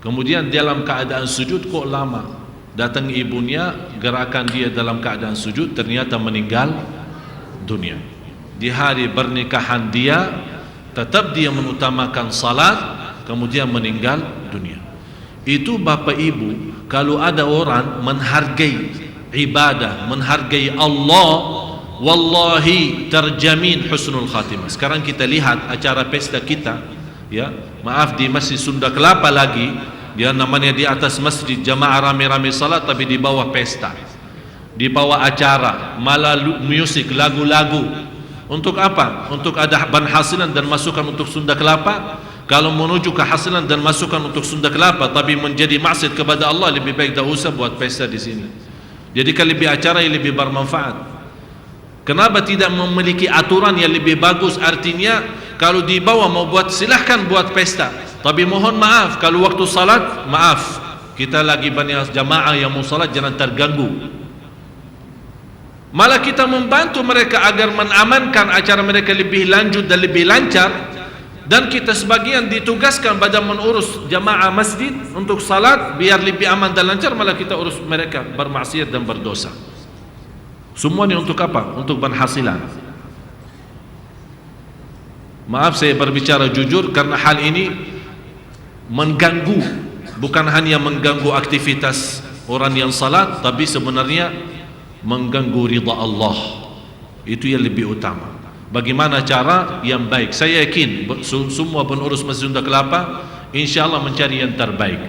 Kemudian dalam keadaan sujud kok lama. Datang ibunya, gerakan dia dalam keadaan sujud, ternyata meninggal dunia. Di hari pernikahan dia, tetap dia mengutamakan salat, kemudian meninggal dunia. Itu bapak ibu, kalau ada orang menghargai ibadah, menghargai Allah, wallahi terjamin husnul khatimah. Sekarang kita lihat acara pesta kita, ya, maaf di Masjid Sunda Kelapa lagi. Dia namanya di atas masjid jamaah rame-rame salat, tapi di bawah pesta, di bawah acara, malah musik, lagu-lagu. Untuk apa? Untuk ada penghasilan dan masukan untuk Sunda Kelapa. Kalau menuju kehasilan dan masukan untuk Sunda Kelapa tapi menjadi maksiat kepada Allah, lebih baik tak usah buat pesta di sini. Jadi kan lebih acara yang lebih bermanfaat. Kenapa tidak memiliki aturan yang lebih bagus? Artinya kalau di bawah mau buat, silahkan buat pesta, tapi mohon maaf kalau waktu salat, maaf, kita lagi banyak jamaah yang mau salat, jangan terganggu. Malah kita membantu mereka agar mengamankan acara mereka lebih lanjut dan lebih lancar. Dan kita sebagian ditugaskan pada mengurus jamaah masjid untuk salat biar lebih aman dan lancar, malah kita urus mereka bermaksiat dan berdosa. Semuanya untuk apa? Untuk penghasilan. Maaf saya berbicara jujur karena hal ini mengganggu, bukan hanya mengganggu aktivitas orang yang salat, tapi sebenarnya mengganggu ridha Allah. Itu yang lebih utama. Bagaimana cara yang baik? Saya yakin semua pengurus Masjid Sunda Kelapa InsyaAllah mencari yang terbaik.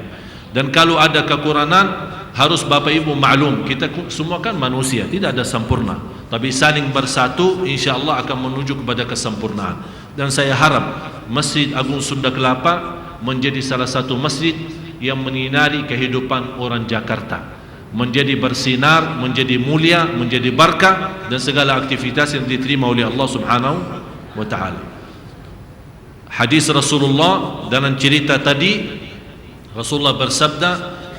Dan kalau ada kekurangan, harus Bapak Ibu maklum, kita semua kan manusia, tidak ada sempurna, tapi saling bersatu InsyaAllah akan menuju kepada kesempurnaan. Dan saya harap Masjid Agung Sunda Kelapa menjadi salah satu masjid yang menyinari kehidupan orang Jakarta, menjadi bersinar, menjadi mulia, menjadi berkah, dan segala aktivitas yang diterima oleh Allah Subhanahu wa ta'ala. Hadis Rasulullah dalam cerita tadi, Rasulullah bersabda,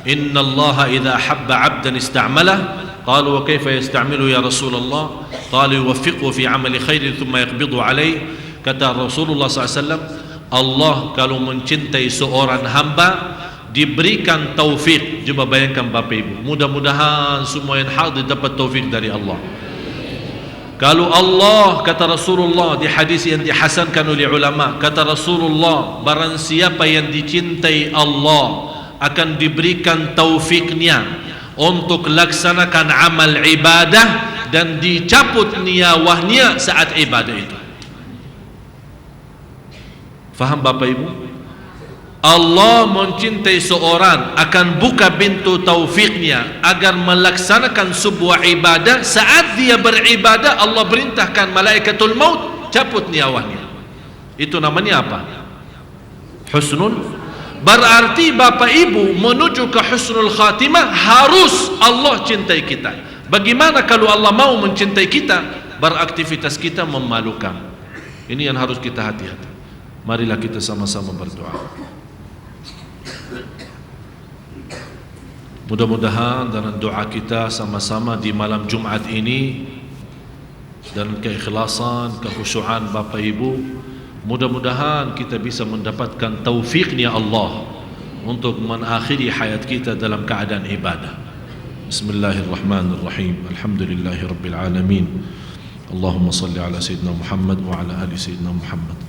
Inna Allah idha habba abdan ista'malah. Qalu wa kaifa yasta'milu ya Rasulullah? Qalu yuwaffiqhu fi amali khairin thumma yaqbidu alaih. Kata Rasulullah SAW, Allah kalau mencintai seorang hamba, diberikan taufik. Coba bayangkan Bapak Ibu, mudah-mudahan semua yang hadir dapat taufik dari Allah. Kalau Allah, kata Rasulullah di hadis yang dihasankan oleh ulama, kata Rasulullah, barang siapa yang dicintai Allah akan diberikan taufiknya untuk laksanakan amal ibadah dan dicabut niyawahnya saat ibadah itu. Faham Bapak Ibu? Allah mencintai seorang akan buka pintu taufiknya agar melaksanakan sebuah ibadah. Saat dia beribadah, Allah perintahkan malaikatul maut cabut nyawanya. Itu namanya apa? Husnul. Berarti Bapak Ibu menuju ke husnul khatimah harus Allah cintai kita. Bagaimana kalau Allah mau mencintai kita, beraktivitas kita memalukan? Ini yang harus kita hati-hati. Marilah kita sama-sama berdoa. Mudah-mudahan dalam doa kita sama-sama di malam Jumat ini, dan keikhlasan, kekhusyuan Bapak Ibu, mudah-mudahan kita bisa mendapatkan taufiknya Allah untuk mengakhiri hayat kita dalam keadaan ibadah. Bismillahirrahmanirrahim. Alhamdulillahi Rabbil Alamin. Allahumma salli ala Sayyidina Muhammad wa ala ali Sayyidina Muhammad.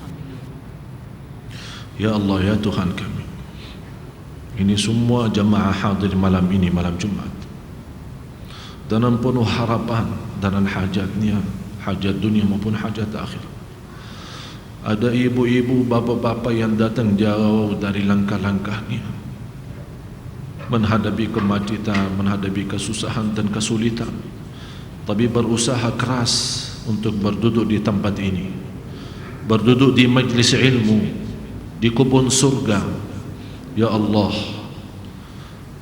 Ya Allah, ya Tuhan kami, ini semua jamaah hadir malam ini, malam Jumat, dengan penuh harapan dan hajatnya, hajat dunia maupun hajat akhir. Ada ibu-ibu, bapa-bapa yang datang jauh dari langkah-langkahnya, menghadapi kemacetan, menghadapi kesusahan dan kesulitan, tapi berusaha keras untuk berduduk di tempat ini, berduduk di majlis ilmu, di kebun surga. Ya Allah,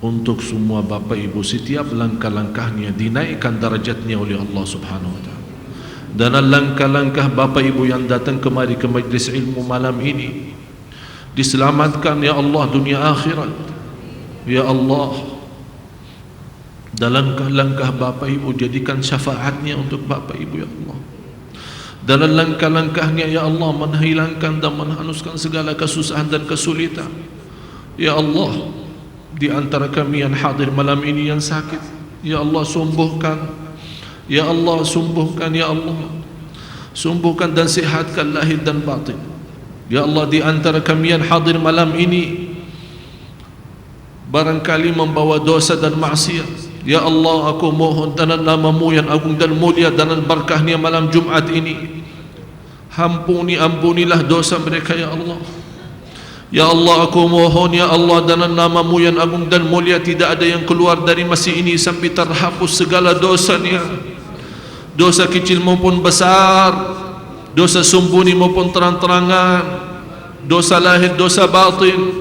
untuk semua Bapak Ibu, setiap langkah-langkahnya dinaikkan darajatnya oleh Allah Subhanahu wa ta'ala. Dan langkah-langkah Bapak Ibu yang datang kemari ke majlis ilmu malam ini diselamatkan ya Allah dunia akhirat. Ya Allah, dalam langkah Bapak Ibu jadikan syafaatnya untuk Bapak Ibu ya Allah. Dalam langkah-langkahnya ya Allah menghilangkan dan menhanuskan segala kesusahan dan kesulitan. Ya Allah, di antara kami yang hadir malam ini yang sakit, ya Allah sembuhkan. Ya Allah sembuhkan, ya Allah sembuhkan dan sihatkan lahir dan batin. Ya Allah, di antara kami yang hadir malam ini barangkali membawa dosa dan maksiat, ya Allah aku mohon dalam nama-Mu yang agung dan mulia, dalam berkahnya malam Jumat ini, ampunilah dosa mereka ya Allah. Ya Allah aku mohon ya Allah dalam nama-Mu yang agung dan mulia, tidak ada yang keluar dari masjid ini sampai terhapus segala dosanya, dosa kecil maupun besar, dosa sembunyi maupun terang-terangan, dosa lahir, dosa batin.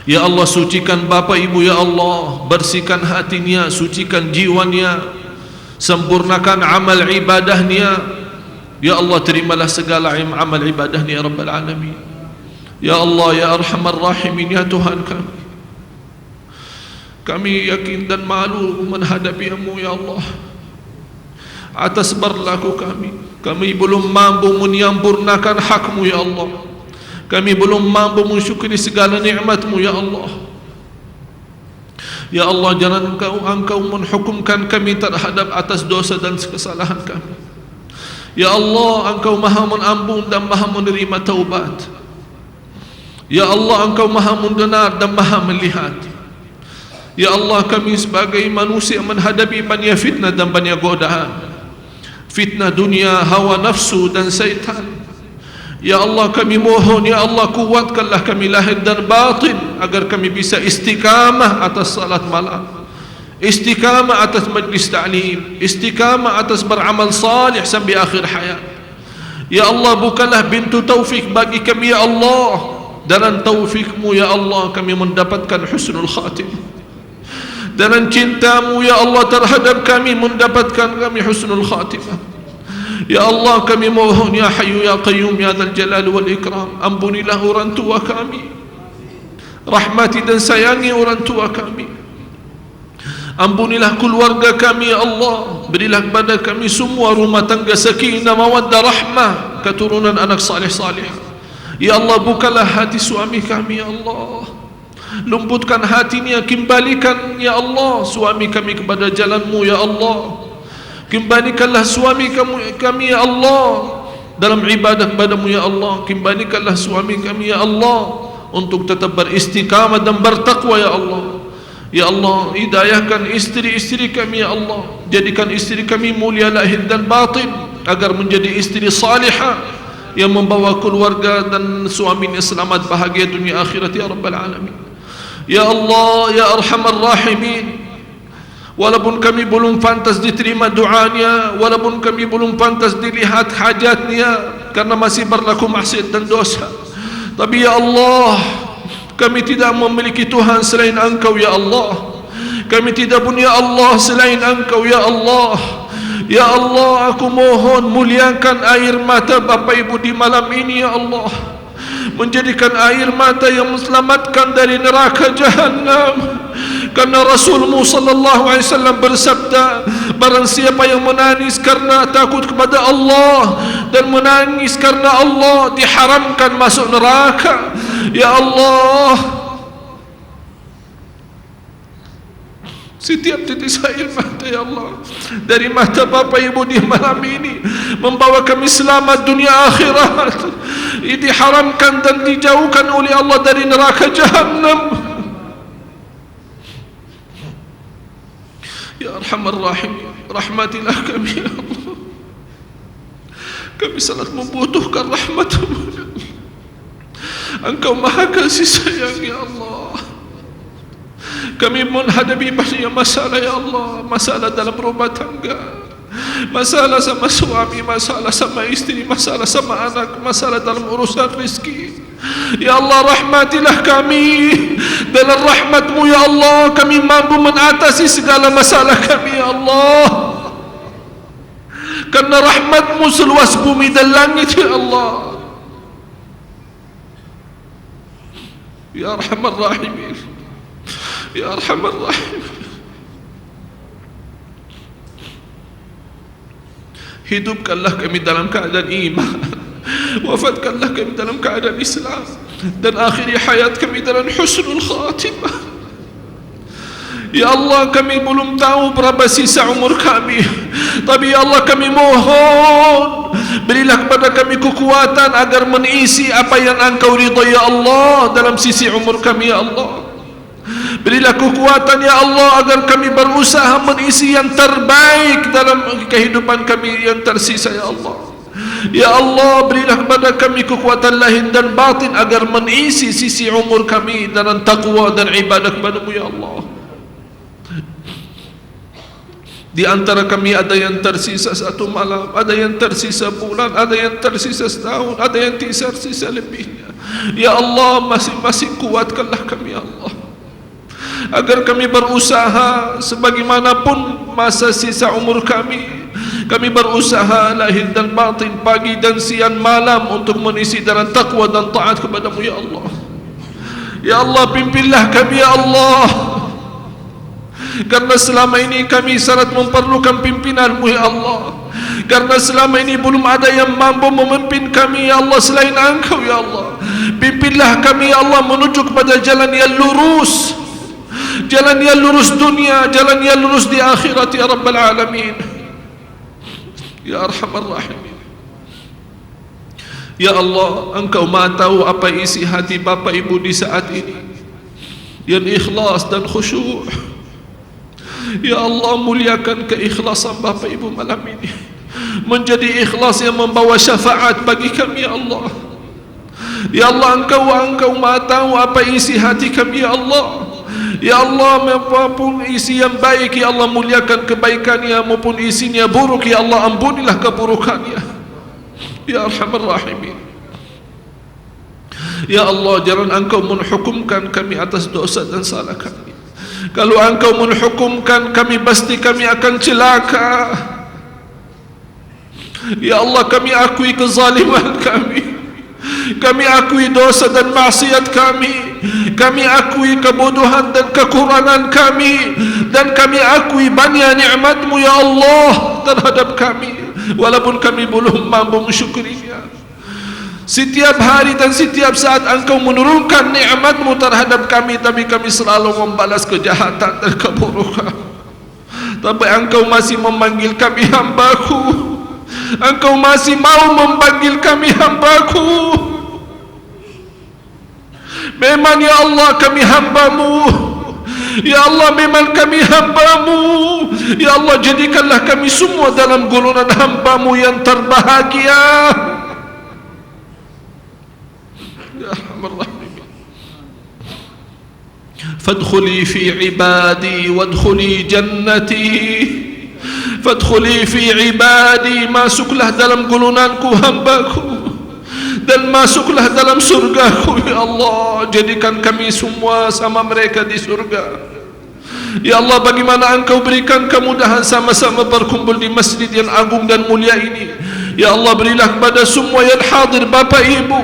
Ya Allah sucikan Bapak Ibu ya Allah, bersihkan hatinya, sucikan jiwanya, sempurnakan amal ibadahnya. Ya Allah terimalah segala amal ibadahnya ya Rabbal Alamin. Ya Allah ya Arhamar Rahimin, ya Tuhan kami yakin dan malu menghadapi-Mu ya Allah atas berlaku kami belum mampu menyempurnakan hak-Mu ya Allah, kami belum mampu mensyukuri segala nikmat-Mu ya Allah. Ya Allah jangan Engkau menghukumkan kami terhadap atas dosa dan kesalahan kami. Ya Allah Engkau maha mengampun dan maha menerima taubat. Ya Allah Engkau maha mendengar dan maha melihat. Ya Allah kami sebagai manusia menghadapi banyak fitnah dan banyak godaan, fitnah dunia, hawa nafsu dan syaitan. Ya Allah, kami mohon, Ya Allah, kuatkanlah kami lahir dan batin agar kami bisa istiqamah atas salat malam, istiqamah atas majlis ta'lim, istiqamah atas beramal salih sampai akhir hayat. Ya Allah, bukalah pintu taufik bagi kami, Ya Allah. Dengan taufikmu, Ya Allah, kami mendapatkan husnul khatimah. Dengan cintamu, Ya Allah, terhadap kami mendapatkan kami husnul khatimah. Ya Allah, kami mohon, Ya Hayyu Ya Qayyum Ya Dzal Jalal wal Ikram, ampunilah orang tua kami, rahmati dan sayangi orang tua kami, ampunilah keluarga kami, Ya Allah. Berilah kepada kami semua rumah tangga sakinah, mawaddah, rahmah, keturunan anak salih-salih. Ya Allah, bukalah hati suami kami, Ya Allah. Lembutkan hatinya, kembalikan, Ya Allah, suami kami kepada jalan-Mu, Ya Allah. Kembalikanlah suami kami, Ya Allah, dalam ibadah kepada-Mu, Ya Allah. Kembalikanlah suami kami, Ya Allah, untuk tetap beristiqamah dan bertakwa, Ya Allah. Ya Allah, hidayahkan istri-istri kami, Ya Allah. Jadikan istri kami mulia lahir dan batin, agar menjadi istri salihah yang membawa keluarga dan suaminya selamat bahagia dunia akhirat, Ya Rabbal Alamin. Ya Allah, Ya Arhamar Rahimin, walaupun kami belum pantas diterima doanya, walaupun kami belum pantas dilihat hajatnya karena masih berlaku maksiat dan dosa, tapi Ya Allah, kami tidak memiliki Tuhan selain Engkau, Ya Allah. Kami tidak punya Allah selain Engkau, Ya Allah. Ya Allah, aku mohon, muliakan air mata Bapa Ibu di malam ini, Ya Allah. Menjadikan air mata yang menyelamatkan dari neraka Jahannam. Karena Rasul-Mu sallallahu alaihi wasallam bersabda, barang siapa yang menangis karena takut kepada Allah dan menangis karena Allah, diharamkan masuk neraka. Ya Allah, setiap tetes air mata, Ya Allah, dari mata Bapa Ibu di malam ini membawa kami selamat dunia akhirat, diharamkan dan dijauhkan oleh Allah dari neraka Jahannam. Ya Arhamar Rahim, rahmatilah kami, Ya Allah. Kami sangat membutuhkan rahmat-Mu, Ya Allah. Engkau Maha Kasih Sayang, Ya Allah. Kami menghadapi banyak masalah, Ya Allah. Masalah dalam rumah tangga, masalah sama suami, masalah sama istri, masalah sama anak, masalah dalam urusan rezeki. Ya Allah, rahmatilah kami. Dalam rahmat-Mu, Ya Allah, kami mampu mengatasi segala masalah kami, Ya Allah. Karena rahmat-Mu seluas bumi dan langit, Ya Allah. Ya Arhamar Rahimin, Ya Arhamar Rahim. Hidupkanlah kami dalam keadaan iman, wafatkanlah kami dalam keadaan Islam, dan akhiri hayat kami dalam husnul khatimah. Ya Allah, kami belum tahu berapa sisa umur kami, tapi Ya Allah, kami mohon, berilah kepada kami kekuatan agar mengisi apa yang Engkau ridha, Ya Allah, dalam sisi umur kami, Ya Allah. Berilah kekuatan, Ya Allah, agar kami berusaha mengisi yang terbaik dalam kehidupan kami yang tersisa, Ya Allah. Ya Allah, berilah kepada kami kekuatan lahir dan batin agar mengisi sisi umur kami dalam taqwa dan ibadah kepada-Mu, Ya Allah. Di antara kami ada yang tersisa satu malam, ada yang tersisa bulan, ada yang tersisa setahun, ada yang tersisa lebihnya. Ya Allah, masing-masing kuatkanlah kami, Ya Allah, agar kami berusaha sebagaimanapun masa sisa umur kami berusaha lahir dan batin, pagi dan siang malam untuk mengisi dalam taqwa dan taat kepada-Mu, Ya Allah. Ya Allah, pimpinlah kami, Ya Allah, karena selama ini kami sangat memerlukan pimpinan-Mu, Ya Allah. Karena selama ini belum ada yang mampu memimpin kami, Ya Allah, selain Engkau, Ya Allah. Pimpinlah kami, Ya Allah, menuju kepada jalan yang lurus, jalan yang lurus dunia, jalan yang lurus di akhirat, Ya Rabbal Alamin, Ya Arhamar Rahimin. Ya Allah, Engkau Maha tahu apa isi hati Bapa Ibu di saat ini, yang ikhlas dan khusyuk. Ya Allah, muliakan keikhlasan Bapa Ibu malam ini menjadi ikhlas yang membawa syafaat bagi kami, Ya Allah. Ya Allah, Engkau Maha tahu apa isi hati kami, ya Allah. Ya Allah, maupun isi yang baik, ya Allah muliakan kebaikannya, maupun isinya buruk, ya Allah ampunilah keburukannya. Ya Arhamar Rahimin. Ya Allah, jangan Engkau menhukumkan kami atas dosa dan salah kami. Kalau Engkau menhukumkan kami, pasti kami akan celaka. Ya Allah, kami akui kezaliman kami akui dosa dan maksiat kami akui kebodohan dan kekurangan kami, dan kami akui banyak nikmat-Mu ya Allah terhadap kami, walaupun kami belum mampu mensyukurinya. Setiap hari dan setiap saat Engkau menurunkan nikmat-Mu terhadap kami, tapi kami selalu membalas kejahatan dan keburukan. Tapi Engkau masih memanggil kami hamba-Ku. Engkau masih mau memanggil kami hamba-Ku. Memang ya Allah kami hamba-Mu. Ya Allah, memang kami hamba-Mu. Ya Allah, jadikanlah kami semua dalam golongan hamba-Mu yang terbahagia. Ya Rahman. Fadkhuli fi ibadi wadkhuli jannati. Fadkhuli fi ibadi, masuklah dalam golonganku, hambaku, dan masuklah dalam surgaku ya Allah. Jadikan kami semua sama mereka di surga. Ya Allah, bagaimana Engkau berikan kemudahan sama-sama berkumpul di masjid yang agung dan mulia ini. Ya Allah, berilah kepada semua yang hadir Bapak Ibu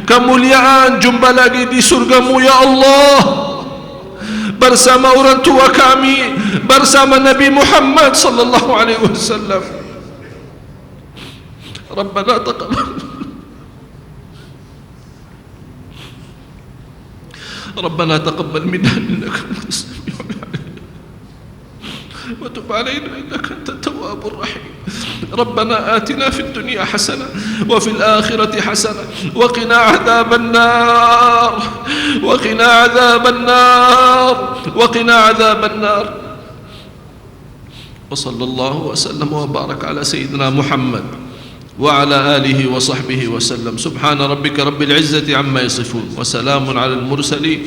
kemuliaan, jumpa lagi di surga-Mu ya Allah, bersama orang tua kami, bersama Nabi Muhammad sallallahu alaihi wasallam. Rabbana taqabbal Rabbana taqabbal minna innaka antas samiul alim wa tub alaina innaka antat tawwabur rahim. ربنا آتنا في الدنيا حسنة وفي الآخرة حسنة وقنا عذاب النار وقنا عذاب النار وقنا عذاب النار. وصلى الله وسلم وبارك على سيدنا محمد وعلى آله وصحبه وسلم. سبحان ربك رب العزة عما يصفون وسلام على المرسلين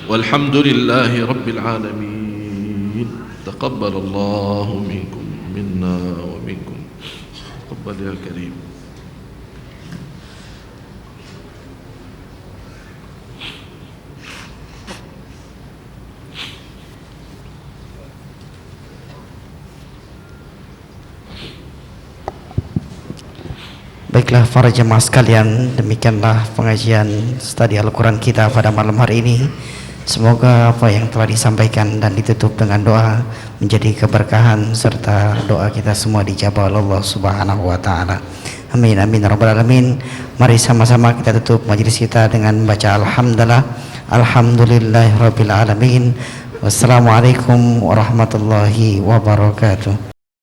والحمد لله رب العالمين. تقبل الله منكم منا ومنكم. تقبل يا كريم. Baiklah para jemaah sekalian, demikianlah pengajian studi Al-Quran kita pada malam hari ini. Semoga apa yang telah disampaikan dan ditutup dengan doa menjadi keberkahan, serta doa kita semua dijabah oleh Allah Subhanahu wa taala. Amin amin rabbal alamin. Mari sama-sama kita tutup majelis kita dengan membaca alhamdulillah. Alhamdulillahirabbil alamin. Wassalamualaikum warahmatullahi wabarakatuh.